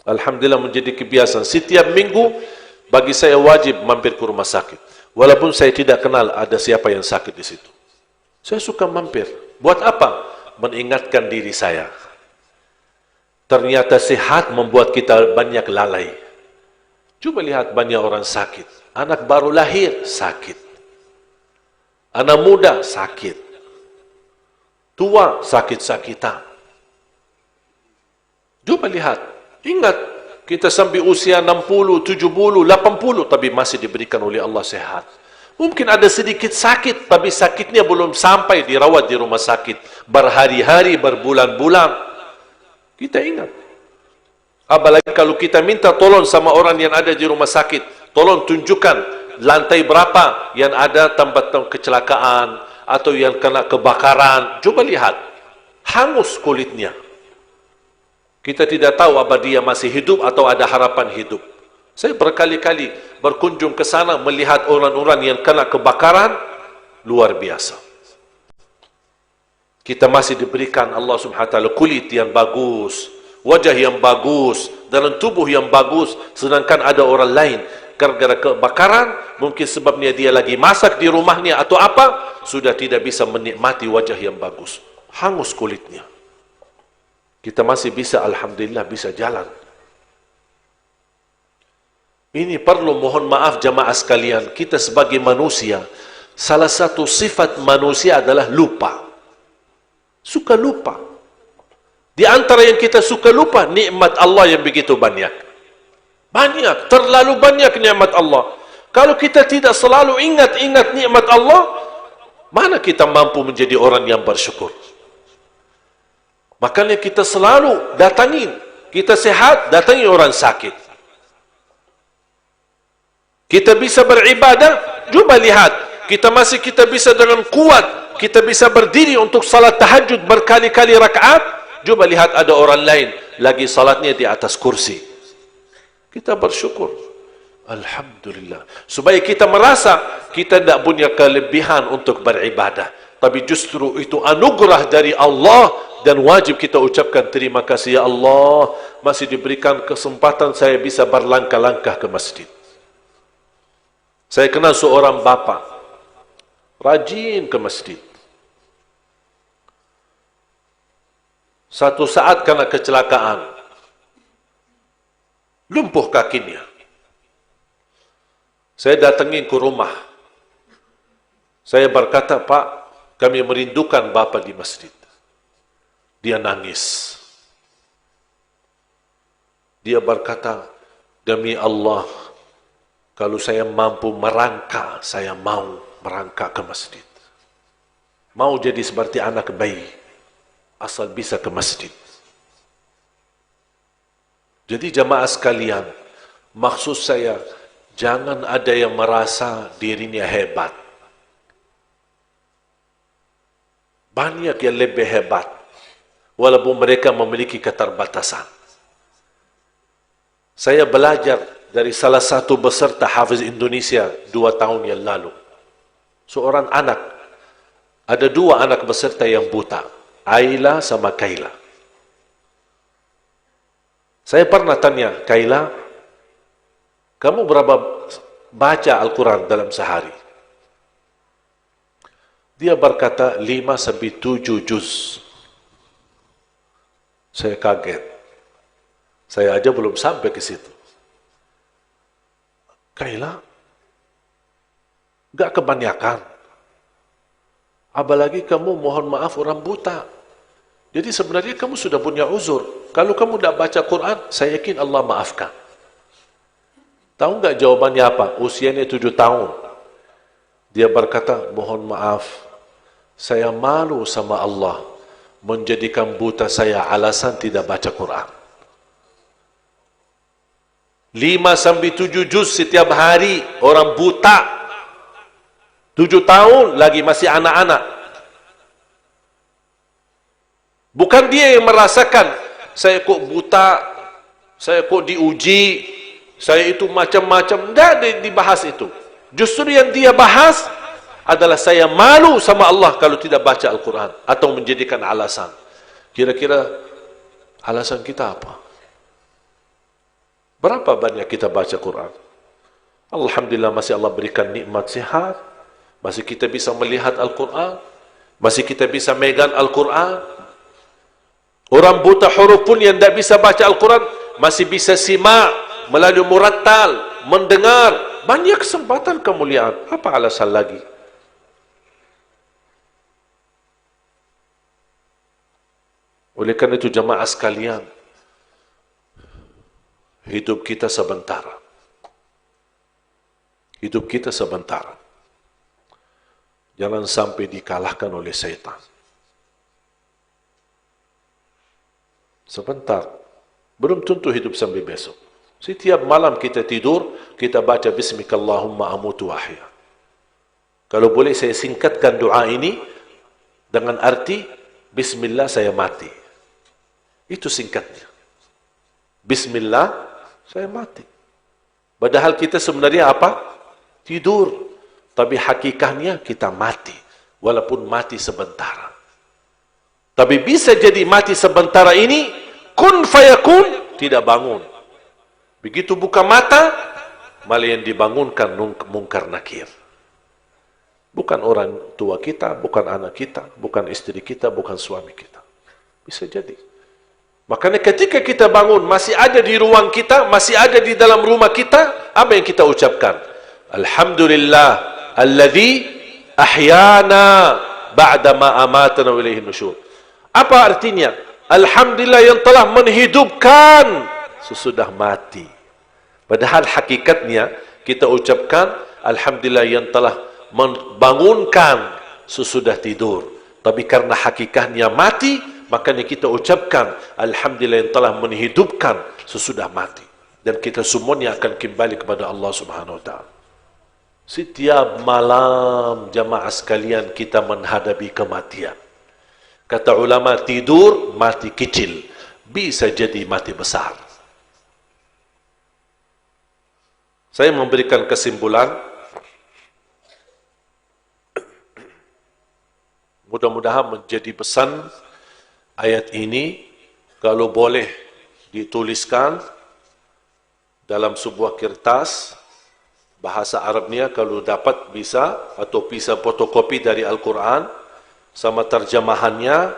Alhamdulillah menjadi kebiasaan. Setiap minggu, bagi saya wajib mampir ke rumah sakit. Walaupun saya tidak kenal ada siapa yang sakit di situ. Saya suka mampir. Buat apa? Mengingatkan diri saya. Ternyata sehat membuat kita banyak lalai. Coba lihat banyak orang sakit. Anak baru lahir, sakit. Anak muda, sakit. Tua, sakit-sakitan. Coba lihat. Ingat, kita sampai usia 60, 70, 80, tapi masih diberikan oleh Allah sehat. Mungkin ada sedikit sakit, tapi sakitnya belum sampai dirawat di rumah sakit. Berhari-hari, berbulan-bulan. Kita ingat. Apalagi kalau kita minta tolong sama orang yang ada di rumah sakit, tolong tunjukkan lantai berapa yang ada tempat kecelakaan atau yang kena kebakaran. Coba lihat, hangus kulitnya. Kita tidak tahu apa dia masih hidup atau ada harapan hidup. Saya berkali-kali berkunjung ke sana melihat orang-orang yang kena kebakaran, luar biasa. Kita masih diberikan Allah Subhanahu wa taala kulit yang bagus, wajah yang bagus, dalam tubuh yang bagus, sedangkan ada orang lain gara-gara kebakaran, mungkin sebabnya dia lagi masak di rumahnya atau apa, sudah tidak bisa menikmati wajah yang bagus, hangus kulitnya. Kita masih bisa, alhamdulillah, bisa jalan. Ini perlu mohon maaf jamaah sekalian, kita sebagai manusia, salah satu sifat manusia adalah lupa. Suka lupa. Di antara yang kita suka lupa, nikmat Allah yang begitu banyak. Banyak, terlalu banyak nikmat Allah. Kalau kita tidak selalu ingat nikmat Allah, mana kita mampu menjadi orang yang bersyukur? Makanya kita selalu datangin. Kita sehat, datangi orang sakit. Kita bisa beribadah, coba lihat. Kita bisa dengan kuat. Kita bisa berdiri untuk salat tahajud berkali-kali rakaat. Coba lihat ada orang lain lagi salatnya di atas kursi. Kita bersyukur. Alhamdulillah. Supaya kita merasa kita tidak punya kelebihan untuk beribadah. Tapi justru itu anugerah dari Allah dan wajib kita ucapkan terima kasih ya Allah. Masih diberikan kesempatan saya bisa berlangkah-langkah ke masjid. Saya kenal seorang bapa. Rajin ke masjid. Satu saat kena kecelakaan, lumpuh kakinya. Saya datangi ke rumah. Saya berkata, Pak, kami merindukan Bapak di masjid. Dia nangis. Dia berkata, demi Allah, kalau saya mampu merangkak, saya mau merangkak ke masjid. Mau jadi seperti anak bayi. Asal bisa ke masjid. Jadi jamaah sekalian, maksud saya, jangan ada yang merasa dirinya hebat. Banyak yang lebih hebat. walaupun mereka memiliki keterbatasan. Saya belajar dari salah satu peserta Hafiz Indonesia 2 tahun yang lalu. Seorang anak, ada 2 anak peserta yang buta, Aila sama Kaila. Saya pernah tanya, Kaila, kamu berapa baca Al-Quran dalam sehari? Dia berkata 5 sampai 7 juz. Saya kaget. Saya aja belum sampai ke situ. Kaila, enggak kebanyakan. Apalagi kamu mohon maaf orang buta. Jadi sebenarnya kamu sudah punya uzur. Kalau kamu tidak baca Quran, saya yakin Allah maafkan. Tahu enggak jawabannya apa? Usianya 7 tahun. Dia berkata, mohon maaf, saya malu sama Allah menjadikan buta saya alasan tidak baca Quran. 5 sampai 7 juz setiap hari, orang buta. 7 tahun lagi masih anak-anak. Bukan dia yang merasakan, saya kok buta, saya kok diuji, saya itu macam-macam. Tidak dibahas itu. Justru yang dia bahas adalah saya malu sama Allah kalau tidak baca Al-Quran atau menjadikan alasan. Kira-kira alasan kita apa? Berapa banyak kita baca Quran? Alhamdulillah masih Allah berikan nikmat sihat, masih kita bisa melihat Al-Quran, masih kita bisa megang Al-Quran. Orang buta huruf pun yang tidak bisa baca Al-Quran masih bisa simak melalui murattal, mendengar. Banyak kesempatan kemuliaan. Apa alasan lagi? Oleh karena itu jemaah sekalian, hidup kita sebentar. Hidup kita sebentar. Jangan sampai dikalahkan oleh syaitan. Sebentar. Belum tentu hidup sampai besok. Setiap malam kita tidur, kita baca Bismikallahumma amutu wahya. Kalau boleh saya singkatkan doa ini dengan arti Bismillah saya mati. Itu singkatnya. Bismillah saya mati. Padahal kita sebenarnya apa? Tidur. Tapi hakikatnya kita mati. Walaupun mati sebentar. Tapi bisa jadi mati sebentar ini, kun fayakun, tidak bangun. Begitu buka mata, malah yang dibangunkan mungkar nakir. Bukan orang tua kita, bukan anak kita, bukan istri kita, bukan suami kita. Bisa jadi. Makanya ketika kita bangun, masih ada di ruang kita, masih ada di dalam rumah kita, apa yang kita ucapkan? Alhamdulillah, alladhi ahyana ba'da ma amatana wa ilaihin nusyur. Apa artinya? Alhamdulillah yang telah menghidupkan sesudah mati. Padahal hakikatnya kita ucapkan Alhamdulillah yang telah membangunkan sesudah tidur. Tapi karena hakikatnya mati, makanya kita ucapkan Alhamdulillah yang telah menghidupkan sesudah mati. Dan kita semuanya akan kembali kepada Allah Subhanahu Wa Taala. Setiap malam jamaah sekalian kita menghadapi kematian. Kata ulama, tidur mati kecil, bisa jadi mati besar. Saya memberikan kesimpulan, mudah-mudahan menjadi pesan ayat ini, kalau boleh dituliskan dalam sebuah kertas, bahasa Arabnya kalau dapat bisa, atau bisa fotokopi dari Al-Quran, sama terjemahannya,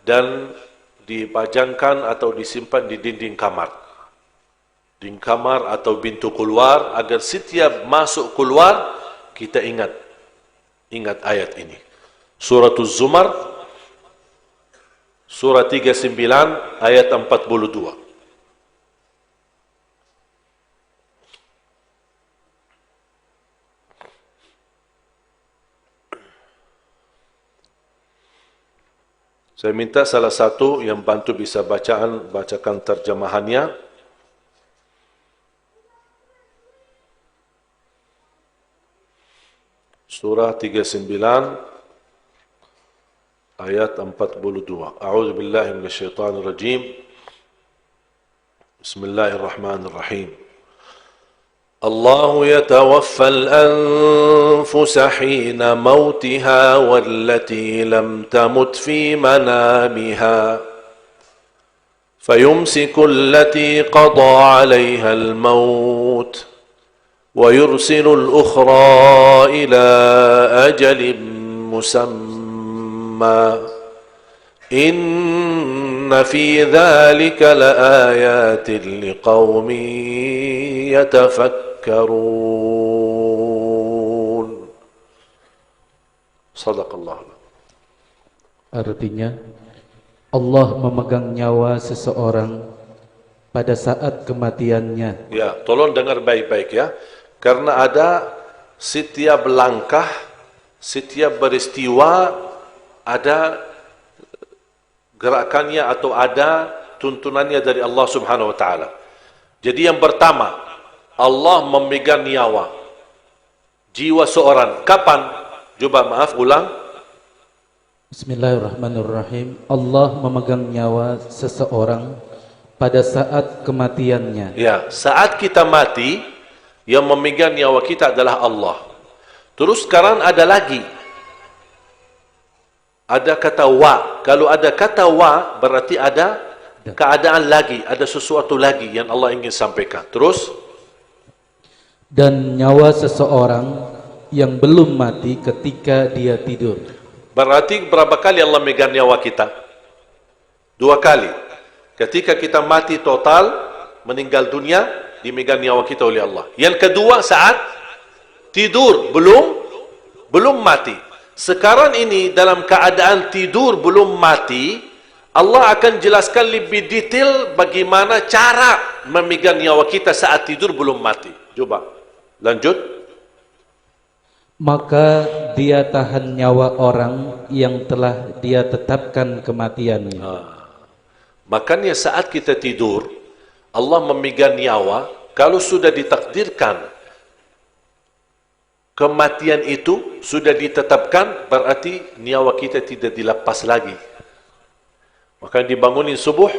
dan dipajangkan atau disimpan di dinding kamar. Dinding kamar atau pintu keluar, agar setiap masuk keluar, kita ingat ayat ini. Surah Az-Zumar, surah 39, ayat 42. Saya minta salah satu yang bantu bisa bacakan terjemahannya. Surah 39 ayat 42. A'udzu billahi minasyaitonir rajim. Bismillahirrahmanirrahim. الله يتوفى الأنفس حين موتها والتي لم تمت في منامها فيمسك التي قضى عليها الموت ويرسل الأخرى إلى أجل مسمى إن في ذلك لآيات لقوم يتفكرون. Sadaqallah. Artinya, Allah memegang nyawa seseorang pada saat kematiannya. Ya, tolong dengar baik-baik ya. Karena ada setiap langkah, setiap peristiwa ada gerakannya atau ada tuntunannya dari Allah Subhanahu wa taala. Jadi yang pertama, Allah memegang nyawa jiwa seorang. Kapan? Coba maaf ulang. Bismillahirrahmanirrahim. Allah memegang nyawa seseorang pada saat kematiannya. Ya, saat kita mati, yang memegang nyawa kita adalah Allah. Terus sekarang ada lagi. Ada kata wa. Kalau ada kata wa, berarti ada keadaan lagi, ada sesuatu lagi yang Allah ingin sampaikan. Terus? Dan nyawa seseorang yang belum mati ketika dia tidur. Berarti berapa kali Allah megang nyawa kita? 2 kali. Ketika kita mati total, meninggal dunia, dimegang nyawa kita oleh Allah. Yang kedua saat tidur, belum mati. Sekarang ini dalam keadaan tidur belum mati, Allah akan jelaskan lebih detail bagaimana cara memegang nyawa kita saat tidur belum mati. Coba lanjut. Maka dia tahan nyawa orang yang telah dia tetapkan kematiannya. Makanya saat kita tidur, Allah memegang nyawa. Kalau sudah ditakdirkan kematian itu sudah ditetapkan, berarti nyawa kita tidak dilepas lagi. Maka dibangunin subuh,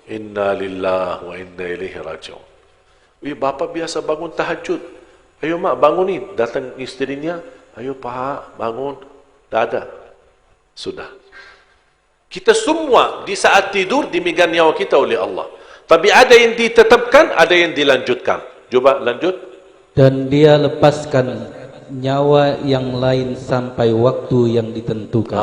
inna lillahi wa inna ilaihi raji'un. Bapak biasa bangun tahajud. Ayo mak bangunin. Datang istrinya, ayo pak bangun. Dah ada. Sudah. Kita semua di saat tidur dimegang nyawa kita oleh Allah. Tapi ada yang ditetapkan, ada yang dilanjutkan. Coba lanjut. Dan dia lepaskan nyawa yang lain sampai waktu yang ditentukan.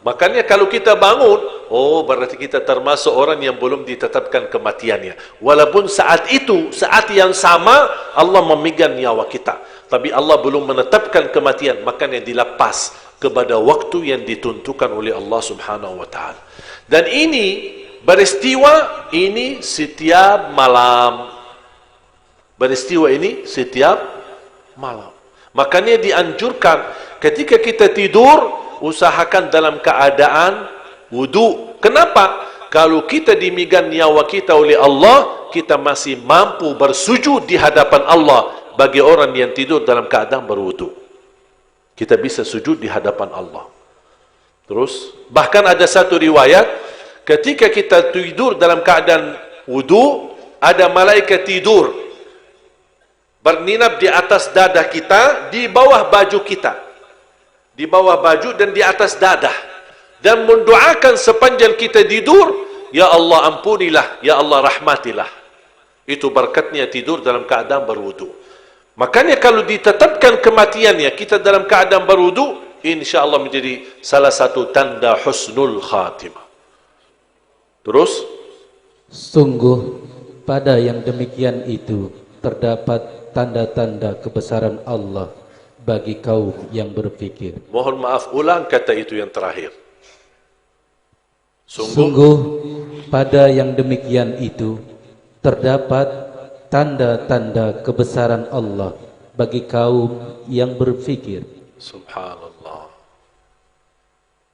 Makanya kalau kita bangun, berarti kita termasuk orang yang belum ditetapkan kematiannya. Walaupun saat itu, saat yang sama, Allah memegang nyawa kita. Tapi Allah belum menetapkan kematian, makanya dilepas kepada waktu yang ditentukan oleh Allah Subhanahu wa taala. Dan ini peristiwa ini setiap malam. Peristiwa ini setiap malam. Makanya dianjurkan ketika kita tidur, usahakan dalam keadaan wudu. Kenapa? Kalau kita dimegang nyawa kita oleh Allah, kita masih mampu bersujud di hadapan Allah bagi orang yang tidur dalam keadaan berwudu. Kita bisa sujud di hadapan Allah. Terus, bahkan ada satu riwayat, ketika kita tidur dalam keadaan wudu, ada malaikat tidur berninap di atas dada kita, di bawah baju kita. Di bawah baju dan di atas dadah, dan mendoakan sepanjang kita tidur, ya Allah ampunilah, ya Allah rahmatilah. Itu berkatnya tidur dalam keadaan berwudu. Makanya kalau ditetapkan kematiannya kita dalam keadaan berwudu, insya-Allah menjadi salah satu tanda husnul khatimah. Terus, sungguh pada yang demikian itu terdapat tanda-tanda kebesaran Allah bagi kaum yang berfikir. Mohon maaf, ulang kata itu yang terakhir. Sungguh pada yang demikian itu terdapat tanda-tanda kebesaran Allah bagi kaum yang berfikir. Subhanallah.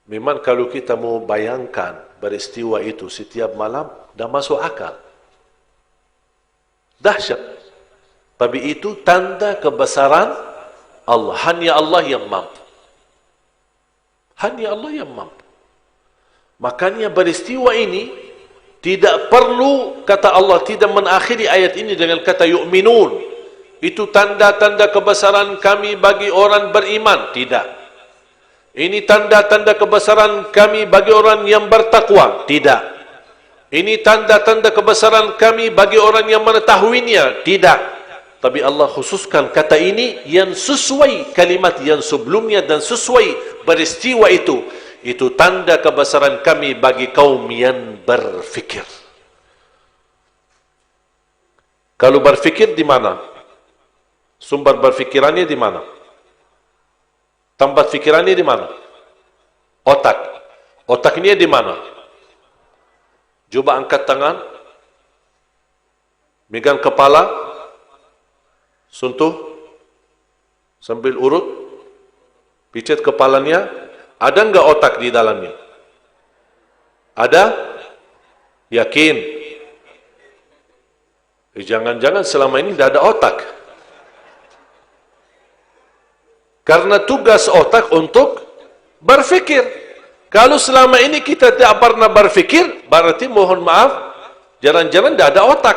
Memang kalau kita mau bayangkan peristiwa itu setiap malam, dah masuk akal. Dahsyat. Tapi itu tanda kebesaran Allah. Hanya Allah yang mampu. Hanya Allah yang mampu. Makanya peristiwa ini tidak perlu, kata Allah, tidak mengakhiri ayat ini dengan kata yu'minun. Itu tanda-tanda kebesaran kami bagi orang beriman. Tidak. Ini tanda-tanda kebesaran kami bagi orang yang bertakwa. Tidak. Ini tanda-tanda kebesaran kami bagi orang yang mengetahuinya. Tidak. Tapi Allah khususkan kata ini yang sesuai kalimat yang sebelumnya dan sesuai peristiwa itu. Itu tanda kebesaran kami bagi kaum yang berfikir. Kalau berfikir di mana? Sumber berfikirannya di mana? Tempat fikirannya di mana? Otak. Otaknya di mana? Coba angkat tangan. Megang kepala. Sentuh. Sambil urut. Pijat kepalanya. Ada enggak otak di dalamnya? Ada? Yakin? Jangan-jangan selama ini tidak ada otak. Karena tugas otak untuk berfikir. Kalau selama ini kita tidak pernah berfikir, berarti mohon maaf, jarang-jarang tidak ada otak.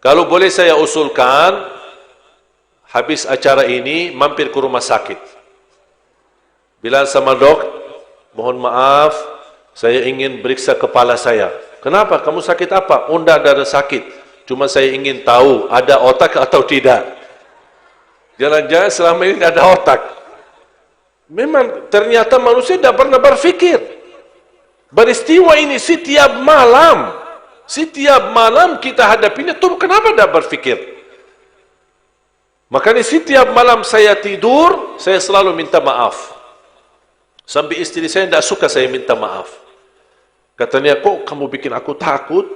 Kalau boleh saya usulkan, habis acara ini, mampir ke rumah sakit. Bilang sama dok, mohon maaf, saya ingin periksa kepala saya. Kenapa? Kamu sakit apa? Oh, tidak ada sakit. Cuma saya ingin tahu, ada otak atau tidak. Jangan-jangan selama ini tidak ada otak. Memang ternyata manusia tidak pernah berfikir. Peristiwa ini setiap malam kita hadapinya, tuh kenapa tidak berfikir? Makanya setiap malam saya tidur, saya selalu minta maaf. Sampai istri saya tidak suka saya minta maaf. Katanya, kok kamu bikin aku takut?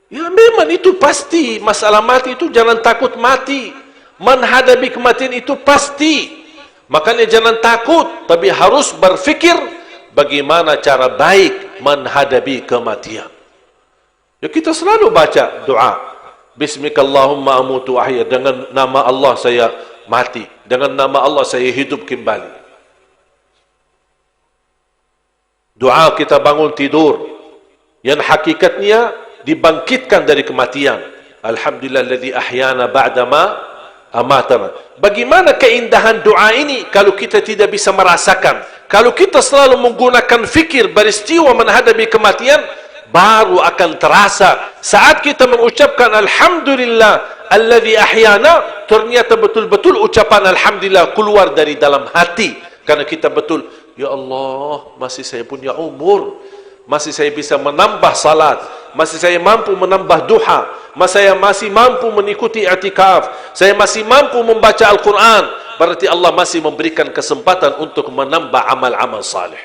Ya memang itu pasti. Masalah mati itu jangan takut mati. Menghadapi kematian itu pasti. Makanya jangan takut. Tapi harus berfikir bagaimana cara baik menghadapi kematian. Ya kita selalu baca doa. Bismikallahumma amutu ahya. Dengan nama Allah saya mati. Dengan nama Allah saya hidup kembali. Doa kita bangun tidur yang hakikatnya dibangkitkan dari kematian. Alhamdulillahilladzi ahyana ba'dama amatana. Bagaimana keindahan doa ini kalau kita tidak bisa merasakan? Kalau kita selalu menggunakan fikir peristiwa menghadapi kematian, baru akan terasa saat kita mengucapkan alhamdulillah alladzi ahyana, ternyata betul-betul ucapan alhamdulillah keluar dari dalam hati karena kita betul, ya Allah, masih saya punya umur, masih saya bisa menambah salat, masih saya mampu menambah duha, saya masih mampu mengikuti i'tikaf, saya masih mampu membaca Al-Quran. Berarti Allah masih memberikan kesempatan untuk menambah amal-amal saleh.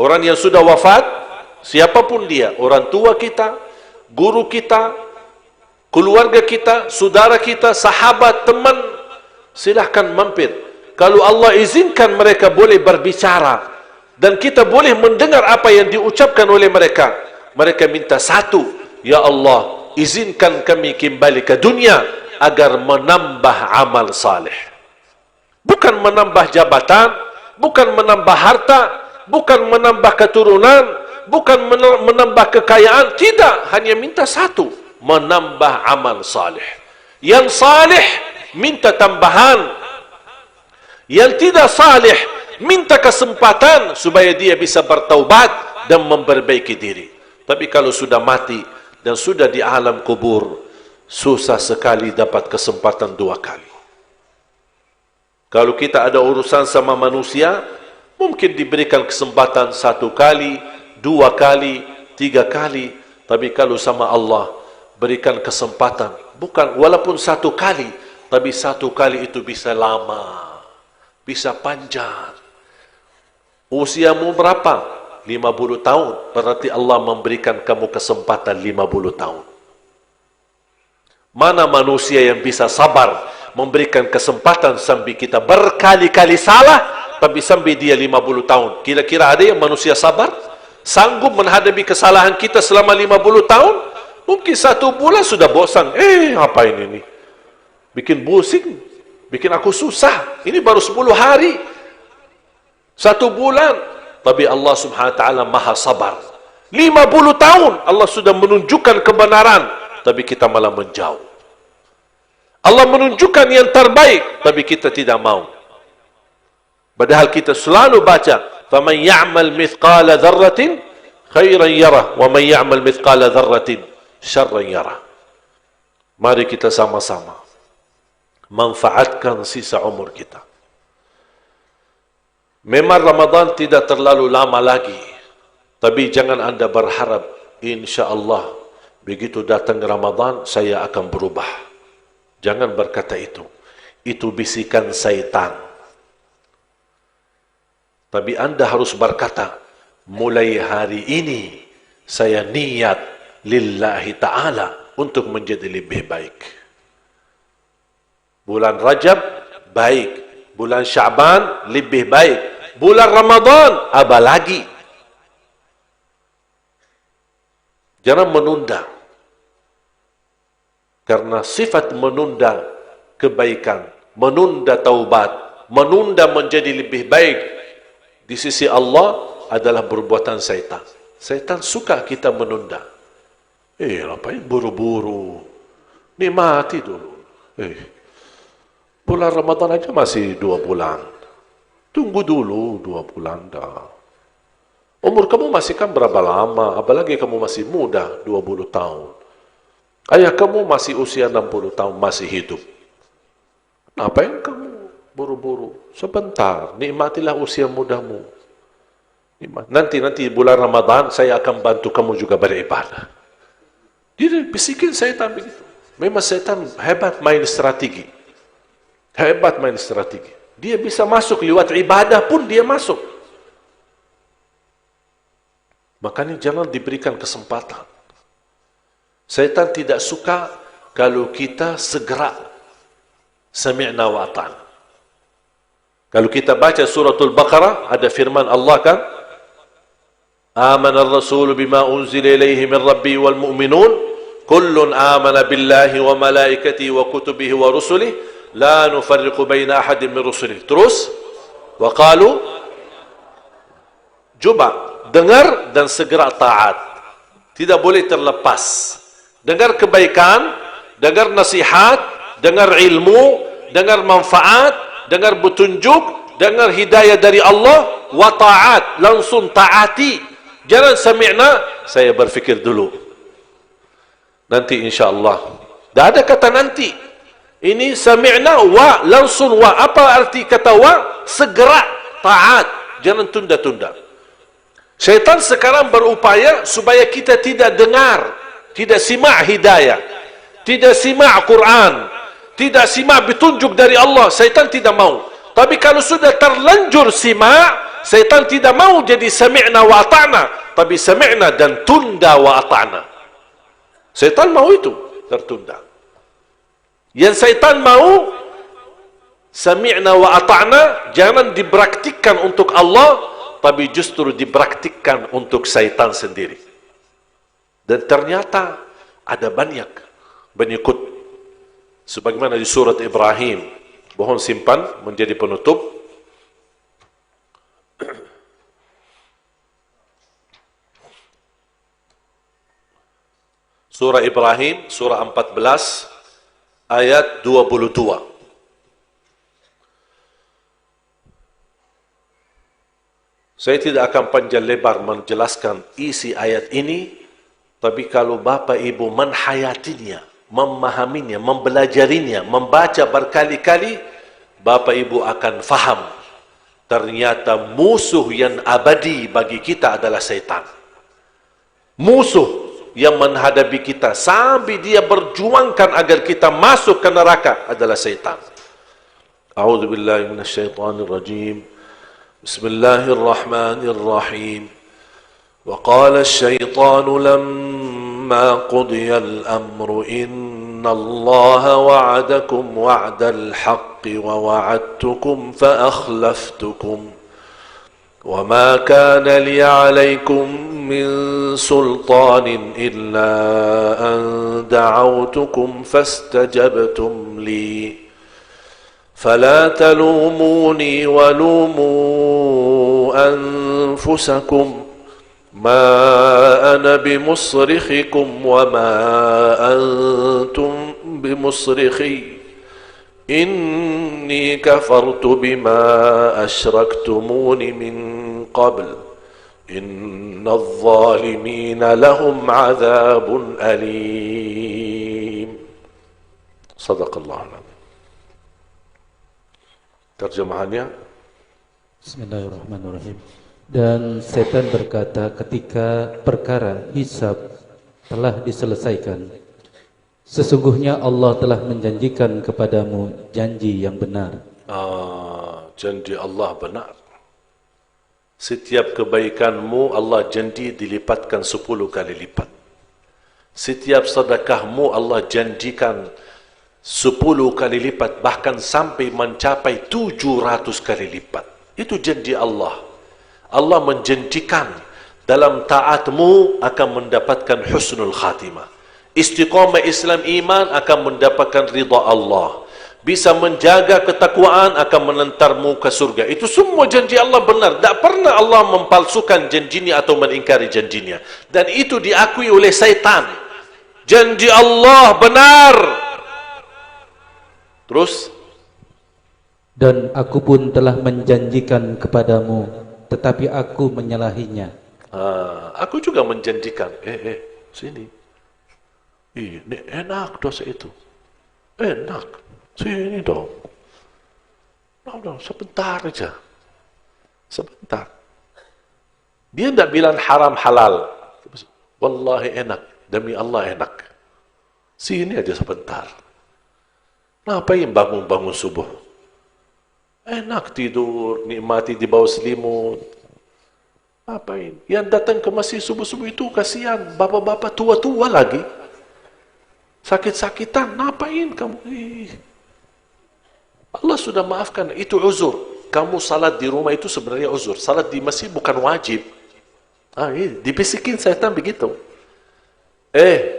Orang yang sudah wafat, siapapun dia, orang tua kita, guru kita, keluarga kita, saudara kita, sahabat, teman, silahkan mampir. Kalau Allah izinkan mereka boleh berbicara dan kita boleh mendengar apa yang diucapkan oleh mereka. Mereka minta satu, ya Allah, izinkan kami kembali ke dunia agar menambah amal saleh. Bukan menambah jabatan, bukan menambah harta, bukan menambah keturunan, bukan menambah kekayaan. Tidak, hanya minta satu, menambah amal saleh. Yang saleh minta tambahan. Yang tidak saleh minta kesempatan supaya dia bisa bertaubat dan memperbaiki diri. Tapi kalau sudah mati dan sudah di alam kubur, susah sekali dapat kesempatan dua kali. Kalau kita ada urusan sama manusia, mungkin diberikan kesempatan satu kali, dua kali, tiga kali. Tapi kalau sama Allah, berikan kesempatan. Bukan walaupun satu kali, tapi satu kali itu bisa lama. Bisa panjang. Usiamu berapa? 50 tahun. Berarti Allah memberikan kamu kesempatan 50 tahun. Mana manusia yang bisa sabar memberikan kesempatan sampai kita berkali-kali salah, tapi sampai dia 50 tahun. Kira-kira ada yang manusia sabar? Sanggup menghadapi kesalahan kita selama 50 tahun? Mungkin 1 bulan sudah bosan. Apa ini nih? Bikin pusing. Bikin aku susah. Ini baru 10 hari. 1 bulan. tapi Allah Subhanahu wa taala Maha Sabar. 50 tahun Allah sudah menunjukkan kebenaran, tapi kita malah menjauh. Allah menunjukkan yang terbaik, tapi kita tidak mau. Padahal kita selalu baca, "Faman ya'mal mithqala dzarratin khairan yarah, wa man ya'mal mithqala dzarratin syarran yarah." Mari kita sama-sama manfaatkan sisa umur kita. Memang Ramadan tidak terlalu lama lagi, tapi jangan anda berharap insya-Allah begitu datang Ramadan saya akan berubah. Jangan berkata itu. Itu bisikan syaitan. Tapi anda harus berkata, mulai hari ini saya niat lillahi ta'ala untuk menjadi lebih baik. Bulan Rajab baik, bulan Syaban lebih baik, bulan Ramadan apa lagi? Jangan menunda. Karena sifat menunda kebaikan, menunda taubat, menunda menjadi lebih baik di sisi Allah adalah perbuatan syaitan. Syaitan suka kita menunda. Ngapain buru-buru? Nikmati dulu. Bulan Ramadan aja masih 2 bulan. Tunggu dulu 2 bulan dah. Umur kamu masih kan berapa lama? Apalagi kamu masih muda, 20 tahun. Ayah kamu masih usia 60 tahun, masih hidup. Ngapain kamu buru-buru? Sebentar, nikmatilah usia mudamu. Nanti bulan Ramadan saya akan bantu kamu juga beribadah. Dia bisikin syaitan begitu. Memang syaitan hebat main strategi. Hebat main strategi. Dia bisa masuk lewat ibadah pun dia masuk. Makanya jangan diberikan kesempatan. Syaitan tidak suka kalau kita segera sami'na wa ata'na. Kalau kita baca suratul Baqarah, ada firman Allah kan, آمن الرسول بما أنزل إليه من ربي والمؤمنون كل آمن بالله وملائكته وكتبه ورسله لا نفرق بين أحد من رسله. Terus وقالوا, coba dengar dan segera taat, tidak boleh terlepas. Dengar kebaikan, dengar nasihat, dengar ilmu, dengar manfaat, dengar petunjuk, dengar hidayah dari Allah, wa taat, langsung taati. Jangan sami'na, saya berfikir dulu. Nanti insya-Allah. Tidak ada kata nanti. Ini sami'na wa, langsung wa. Apa arti kata wa? Segera taat. Jangan tunda-tunda. Syaitan sekarang berupaya supaya kita tidak dengar, tidak simak hidayah, tidak simak Quran, tidak simak petunjuk dari Allah. Syaitan tidak mau. Tapi kalau sudah terlanjur simak, syaitan tidak mau jadi sami'na wa ata'na, tapi sami'na dan tunda wa ata'na. Syaitan mau itu, tertunda. Yang syaitan mau sami'na wa ata'na jangan dipraktikkan untuk Allah, tapi justru dipraktikkan untuk syaitan sendiri. Dan ternyata ada banyak pengikut. Sebagaimana di surat Ibrahim, mohon simpan menjadi penutup. Surah Ibrahim, surah 14, ayat 22. Saya tidak akan panjang lebar menjelaskan isi ayat ini, tapi kalau Bapak Ibu menhayatinya, memahaminya, mempelajarinya, membaca berkali-kali, Bapak Ibu akan faham. Ternyata musuh yang abadi bagi kita adalah syaitan. Musuh yang menghadapi kita sampai dia berjuangkan agar kita masuk ke neraka adalah syaitan. A'udzubillahi minasyaitonirrajim. Bismillahirrahmanirrahim. Wa qala asy-syaitanu lamma qudiya al-amru inna Allaha wa'adakum wa'dal haqqi wa wa'adtukum fa akhlaftukum. وما كان لي عليكم من سلطان إلا أن دعوتكم فاستجبتم لي فلا تلوموني ولوموا أنفسكم ما أنا بمصرخكم وما أنتم بمصرخي إني كفرت بما أشركتمون من قبل إن الظالمين لهم عذاب أليم. صدق الله العظيم. Terjemahannya, Bismillahirrahmanirrahim. Dan setan berkata ketika perkara hisab telah diselesaikan, sesungguhnya Allah telah menjanjikan kepadamu janji yang benar. janji Allah benar. Setiap kebaikanmu Allah janji dilipatkan 10 kali lipat. Setiap sedekahmu Allah janjikan 10 kali lipat, bahkan sampai mencapai 700 kali lipat. Itu janji Allah. Allah menjanjikan dalam taatmu akan mendapatkan husnul khatimah. Istiqamah Islam iman akan mendapatkan ridha Allah. Bisa menjaga ketakwaan akan menentarmu ke surga. Itu semua janji Allah benar. Tak pernah Allah mempalsukan janjinya atau mengingkari janjinya. Dan itu diakui oleh syaitan. Janji Allah benar. Terus, dan aku pun telah menjanjikan kepadamu, tetapi aku menyalahinya. Aku juga menjanjikan. Sini. Ini enak dosa itu. Enak. Sini dong. Sebentar aja. Sebentar. Dia tidak bilang haram halal. Wallahi enak. Demi Allah enak. Sini aja sebentar. Ngapain bangun-bangun subuh? Enak tidur, nikmati di bawah selimut. Ngapain? Yang datang ke masjid subuh-subuh itu kasihan. Bapak-bapak tua-tua lagi. Sakit-sakitan. Ngapain kamu? Allah sudah maafkan. Itu uzur. Kamu salat di rumah itu sebenarnya uzur. Salat di masjid bukan wajib. Dibisikin syaitan begitu.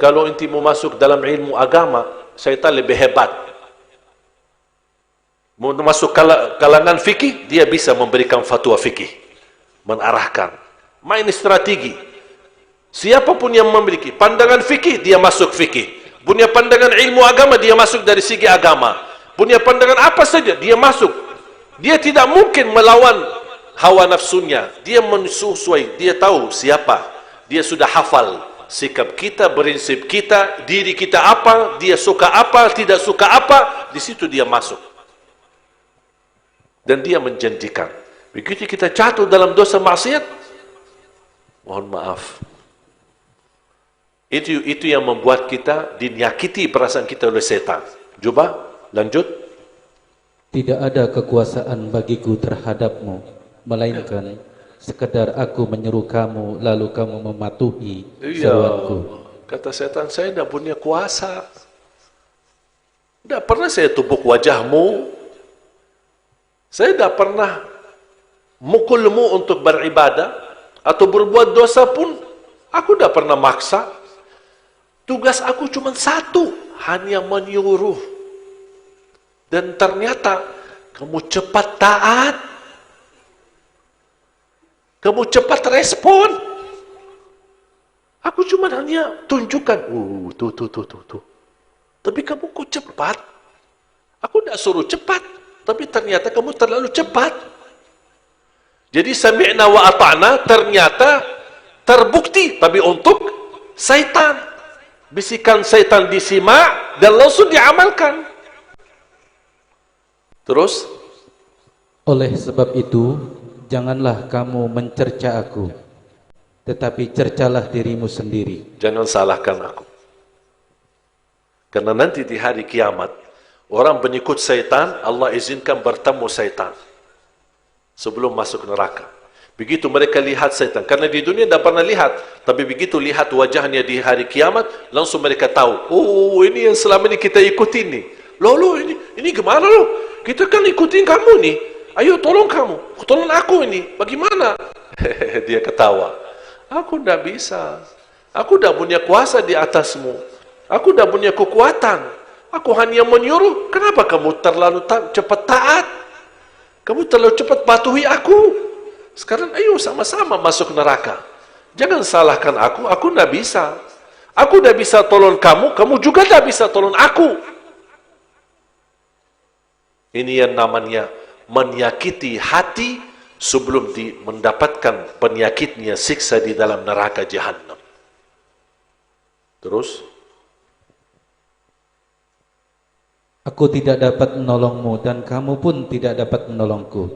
Kalau inti mau masuk dalam ilmu agama, syaitan lebih hebat. Mau masuk kalangan fikih, dia bisa memberikan fatwa fikih, mengarahkan, main strategi. Siapapun yang memiliki pandangan fikih, dia masuk fikih. Punya pandangan ilmu agama, dia masuk dari segi agama. Punya pandangan apa saja, dia masuk. Dia tidak mungkin melawan hawa nafsunya. Dia menyesuai, dia tahu siapa. Dia sudah hafal sikap kita, prinsip kita, diri kita apa, dia suka apa, tidak suka apa. Di situ dia masuk. Dan dia menjanjikan. Begitu kita jatuh dalam dosa maksiat, mohon maaf. Itu yang membuat kita dinyakiti perasaan kita oleh setan. Coba, lanjut. Tidak ada kekuasaan bagiku terhadapmu, melainkan sekedar aku menyeru kamu, lalu kamu mematuhi seruanku. Kata setan, saya tidak punya kuasa. Tidak pernah saya tupuk wajahmu. Saya tidak pernah mukulmu untuk beribadah atau berbuat dosa pun aku tidak pernah maksa. Tugas aku cuma satu, hanya menyuruh. Dan ternyata kamu cepat taat. Kamu cepat respon. Aku cuma hanya tunjukkan, tuh. Tapi kamu kok cepat? Aku tidak suruh cepat. Tapi ternyata kamu terlalu cepat. Jadi sami'na wa ata'na ternyata terbukti. Tapi untuk syaitan. Bisikan syaitan disimak dan langsung diamalkan. Terus? Oleh sebab itu, janganlah kamu mencerca aku, tetapi cercalah dirimu sendiri. Jangan salahkan aku. Karena nanti di hari kiamat, orang pengikut syaitan, Allah izinkan bertemu syaitan sebelum masuk neraka. Begitu mereka lihat syaitan, karena di dunia tidak pernah lihat, tapi begitu lihat wajahnya di hari kiamat, langsung mereka tahu, ini yang selama ini kita ikuti nih. Loh, ini gimana loh? Kita kan ikutin kamu nih. Ayo tolong kamu, tolong aku ini. Bagaimana? Dia ketawa. Aku tidak bisa. Aku tidak punya kuasa di atasmu. Aku tidak punya kekuatan. Aku hanya menyuruh. Kenapa kamu terlalu cepat taat? Kamu terlalu cepat patuhi aku. Sekarang ayo sama-sama masuk neraka. Jangan salahkan aku tidak bisa. Aku tidak bisa tolong kamu, kamu juga tidak bisa tolong aku. Ini yang namanya menyakiti hati sebelum mendapatkan penyakitnya siksa di dalam neraka Jahannam. Terus, Aku tidak dapat menolongmu dan kamu pun tidak dapat menolongku.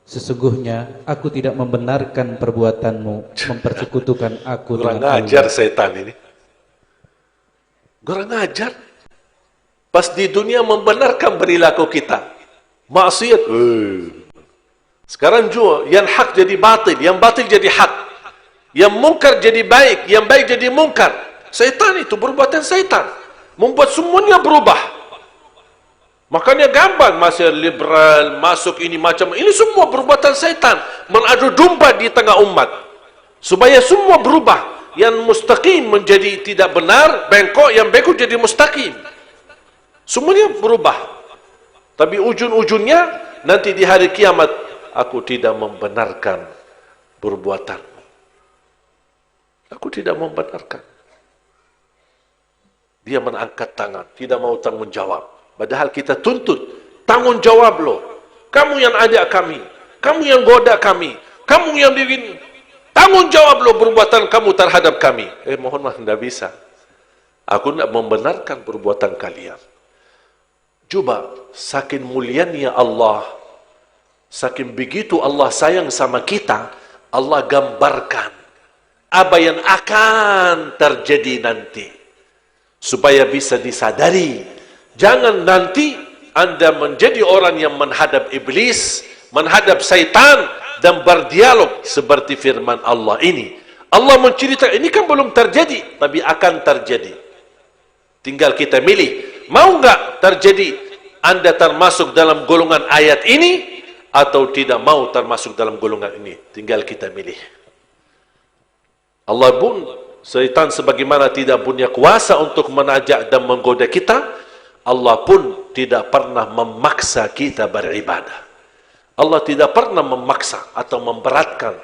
Sesungguhnya aku tidak membenarkan perbuatanmu mempersekutukan aku kurang dengan ajar Allah. setan ini. Kurang ajar. Pas di dunia membenarkan perilaku kita. Maksiat. Sekarang juga, yang hak jadi batil, yang batil jadi hak. Yang mungkar jadi baik, yang baik jadi mungkar. Setan itu perbuatan setan. Membuat semuanya berubah. Makanya gampang masih liberal, masuk ini macam ini semua perbuatan setan mengadu domba di tengah umat supaya semua berubah, yang mustaqim menjadi tidak benar, bengkok, yang bengkok jadi mustaqim, semuanya berubah. Tapi ujung-ujungnya nanti di hari kiamat, aku tidak membenarkan perbuatanmu, aku tidak membenarkan. Dia mengangkat tangan, tidak mau tanggung jawab. Padahal kita tuntut, tanggung jawab lo. Kamu yang ajak kami, kamu yang goda kami, kamu yang bikin, tanggung jawab lo perbuatan kamu terhadap kami. Mohon maaf, tidak bisa. Aku tidak membenarkan perbuatan kalian. Coba, saking mulianya Allah, saking begitu Allah sayang sama kita, Allah gambarkan apa yang akan terjadi nanti, supaya bisa disadari. Jangan nanti Anda menjadi orang yang menghadap iblis, menghadap syaitan, dan berdialog seperti firman Allah ini. Allah menceritakan, ini kan belum terjadi, tapi akan terjadi. Tinggal kita milih, mau enggak terjadi Anda termasuk dalam golongan ayat ini, atau tidak mau termasuk dalam golongan ini. Tinggal kita milih. Allah pun, syaitan sebagaimana tidak punya kuasa untuk menajak dan menggoda kita, Allah pun tidak pernah memaksa kita beribadah. Allah tidak pernah memaksa atau memberatkan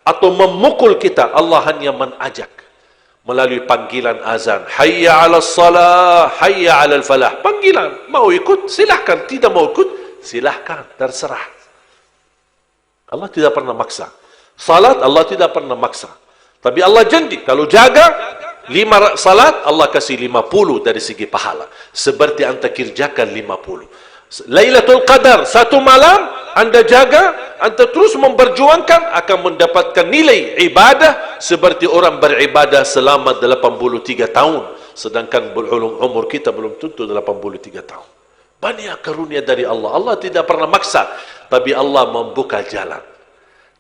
atau memukul kita. Allah hanya mengajak melalui panggilan azan. Hayya 'alas salah, hayya 'alal falah. Panggilan, mau ikut silahkan, tidak mau ikut silahkan, terserah. Allah tidak pernah maksa. Salat Allah tidak pernah maksa. Tapi Allah janji kalau jaga 5 salat, Allah kasih 50 dari segi pahala. Seperti anda kerjakan 50. Lailatul Qadar, satu malam, anda jaga, anda terus memperjuangkan, akan mendapatkan nilai ibadah seperti orang beribadah selama 83 tahun. Sedangkan umur kita belum tentu 83 tahun. Banyak karunia dari Allah. Allah tidak pernah maksa, tapi Allah membuka jalan.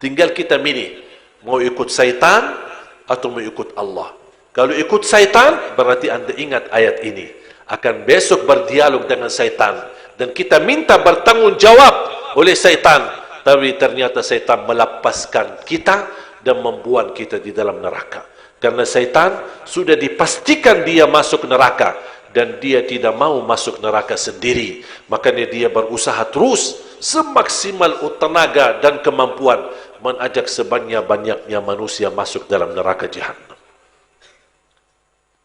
Tinggal kita milih, mau ikut syaitan atau mau ikut Allah. Kalau ikut syaitan, berarti anda ingat ayat ini. Akan besok berdialog dengan syaitan. Dan kita minta bertanggung jawab oleh syaitan. Tapi ternyata syaitan melepaskan kita dan membuat kita di dalam neraka. Karena syaitan sudah dipastikan dia masuk neraka. Dan dia tidak mau masuk neraka sendiri. Makanya dia berusaha terus semaksimal tenaga dan kemampuan mengajak sebanyak-banyaknya manusia masuk dalam neraka Jahannam.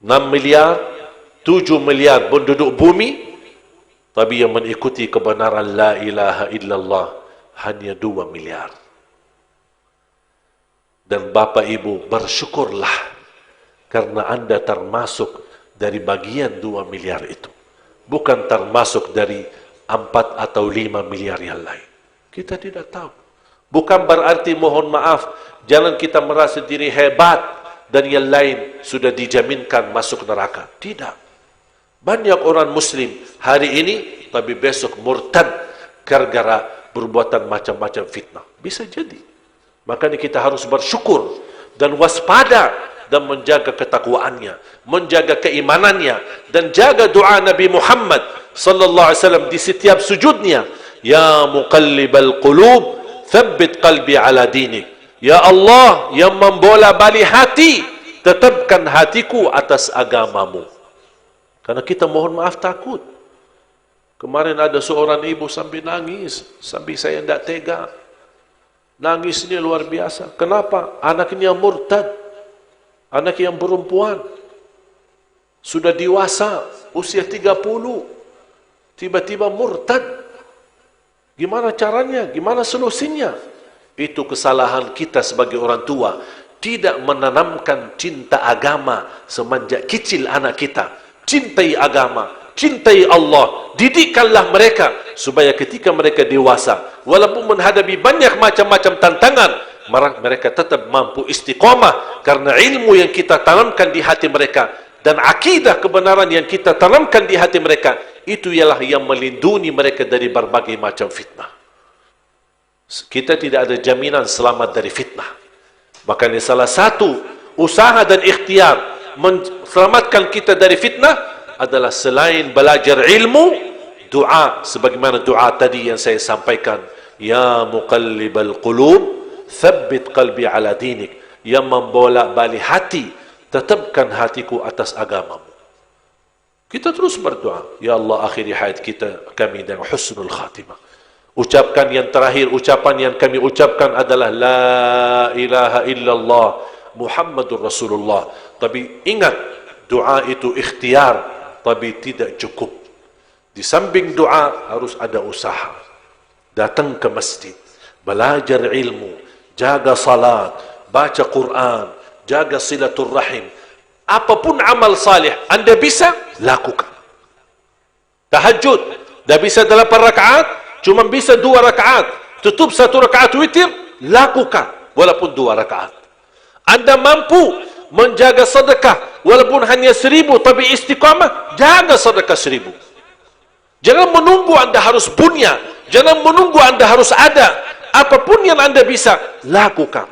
6 miliar, 7 miliar penduduk bumi, tapi yang mengikuti kebenaran la ilaha illallah hanya 2 miliar. Dan Bapak Ibu bersyukurlah karena anda termasuk dari bagian 2 miliar itu. Bukan termasuk dari 4 atau 5 miliar yang lain. Kita tidak tahu. Bukan berarti mohon maaf, jangan kita merasa diri hebat dan yang lain sudah dijaminkan masuk neraka. Tidak. Banyak orang muslim hari ini, tapi besok murtad gara-gara perbuatan macam-macam fitnah. Bisa jadi. Makanya kita harus bersyukur dan waspada dan menjaga ketakwaannya, menjaga keimanannya, dan jaga doa Nabi Muhammad sallallahu alaihi wasallam di setiap sujudnya. Ya muqallibal qulub, thabbit qalbi ala dinik. Ya Allah yang membola balik hati, tetapkan hatiku atas agamamu. Karena kita mohon maaf takut. Kemarin ada seorang ibu sampai nangis, sampai saya tidak tega. Nangisnya luar biasa. Kenapa? Anaknya murtad. Anak yang perempuan. Sudah dewasa, usia 30. Tiba-tiba murtad. Gimana caranya? Gimana solusinya? Itu kesalahan kita sebagai orang tua. Tidak menanamkan cinta agama semenjak kecil anak kita. Cintai agama, cintai Allah. Didikkanlah mereka supaya ketika mereka dewasa, walaupun menghadapi banyak macam-macam tantangan, mereka tetap mampu istiqamah karena ilmu yang kita tanamkan di hati mereka dan akidah kebenaran yang kita tanamkan di hati mereka, itu ialah yang melindungi mereka dari berbagai macam fitnah. Kita tidak ada jaminan selamat dari fitnah. Makanya salah satu usaha dan ikhtiar menyelamatkan kita dari fitnah adalah selain belajar ilmu, doa. Sebagaimana doa tadi yang saya sampaikan, ya muqallibal qulub thabbit qalbi ala dinik, yang membolak-balik hati, tetapkan hatiku atas agamamu. Kita terus berdoa, ya Allah, akhiri hayat kami dengan husnul khatimah. Ucapkan yang terakhir, ucapan yang kami ucapkan adalah la ilaha illallah Muhammadur Rasulullah. Tapi ingat, doa itu ikhtiar, tapi tidak cukup. Di samping doa harus ada usaha. Datang ke masjid, belajar ilmu, jaga salat, baca Quran, jaga silaturrahim. Apapun amal salih Anda bisa, lakukan. Tahajud, dah bisa 8 rakaat, cuma bisa 2 rakaat, tutup 1 rakaat witir, lakukan walaupun 2 rakaat. Anda mampu menjaga sedekah walaupun hanya 1000, tapi istiqamah, jaga sedekah 1000. Jangan menunggu Anda harus punya, jangan menunggu Anda harus ada. Apapun yang Anda bisa, lakukan.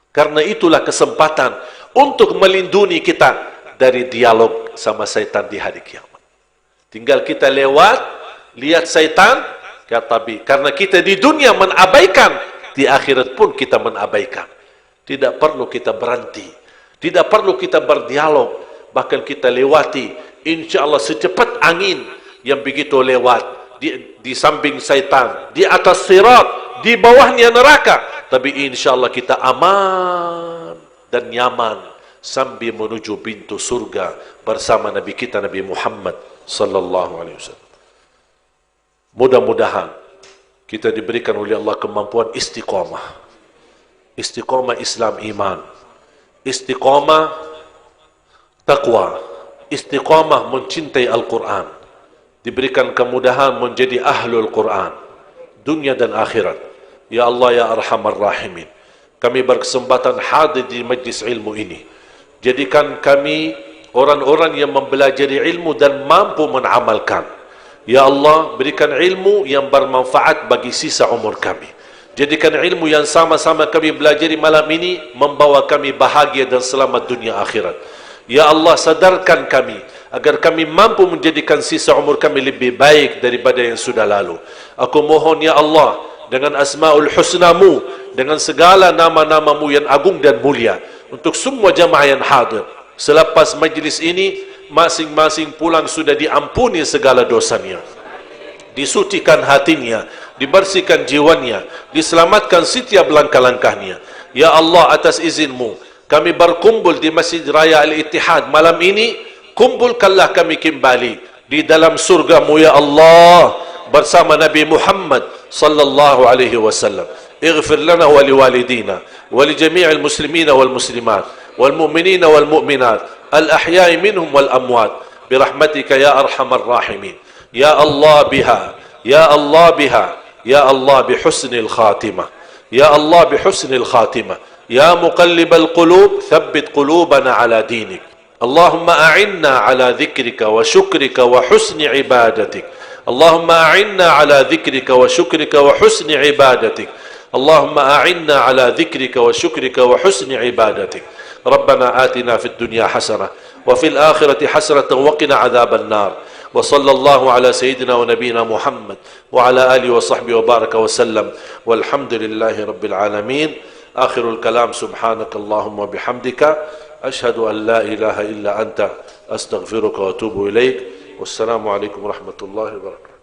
Karena itulah kesempatan untuk melindungi kita dari dialog sama syaitan di hari kiamat. Tinggal kita lewat, lihat syaitan, karena kita di dunia menabaikan, di akhirat pun kita menabaikan. Tidak perlu kita berhenti, tidak perlu kita berdialog, bahkan kita lewati, insya Allah secepat angin yang begitu lewat, di samping syaitan, di atas sirat, di bawahnya neraka, tapi insya Allah kita aman dan nyaman sambil menuju pintu surga bersama Nabi kita, Nabi Muhammad sallallahu alaihi wasallam. Mudah-mudahan kita diberikan oleh Allah kemampuan istiqamah. Istiqamah Islam iman. Istiqamah taqwa. Istiqamah mencintai Al-Quran. Diberikan kemudahan menjadi ahlul Quran. Dunia dan akhirat. Ya Allah ya Arhamar Rahimin. Kami berkesempatan hadir di majlis ilmu ini. Jadikan kami orang-orang yang mempelajari ilmu dan mampu mengamalkan. Ya Allah, berikan ilmu yang bermanfaat bagi sisa umur kami. Jadikan ilmu yang sama-sama kami belajar malam ini membawa kami bahagia dan selamat dunia akhirat. Ya Allah, sadarkan kami agar kami mampu menjadikan sisa umur kami lebih baik daripada yang sudah lalu. Aku mohon ya Allah, dengan asma'ul husnamu, dengan segala nama-namamu yang agung dan mulia, untuk semua jamaah yang hadir, selepas majlis ini masing-masing pulang sudah diampuni segala dosanya, disucikan hatinya, dibersihkan jiwanya, diselamatkan setiap langkah-langkahnya. Ya Allah, atas izinmu kami berkumpul di Masjid Raya Al-Ittihad malam ini. Kumpulkanlah kami kembali di dalam surgamu ya Allah bersama Nabi Muhammad sallallahu alaihi wasallam. Ighfir lana wa liwalidina wa li jami'il muslimina wal muslimat wal mu'minina wal mu'minat الأحياء منهم والأموات برحمتك يا أرحم الراحمين. يا الله بها، يا الله بها، يا الله بحسن الخاتمة، يا الله بحسن الخاتمة، يا مقلب القلوب ثبت قلوبنا على دينك. اللهم أعنا على ذكرك وشكرك وحسن عبادتك. اللهم أعنا على ذكرك وشكرك وحسن عبادتك. اللهم أعنا على ذكرك وشكرك وحسن عبادتك. ربنا آتنا في الدنيا حسنة وفي الآخرة حسنة وقنا عذاب النار. وصلى الله على سيدنا ونبينا محمد وعلى آله وصحبه وبارك وسلم والحمد لله رب العالمين. آخر الكلام سبحانك اللهم وبحمدك أشهد أن لا إله إلا أنت أستغفرك وأتوب إليك. والسلام عليكم ورحمة الله وبركاته.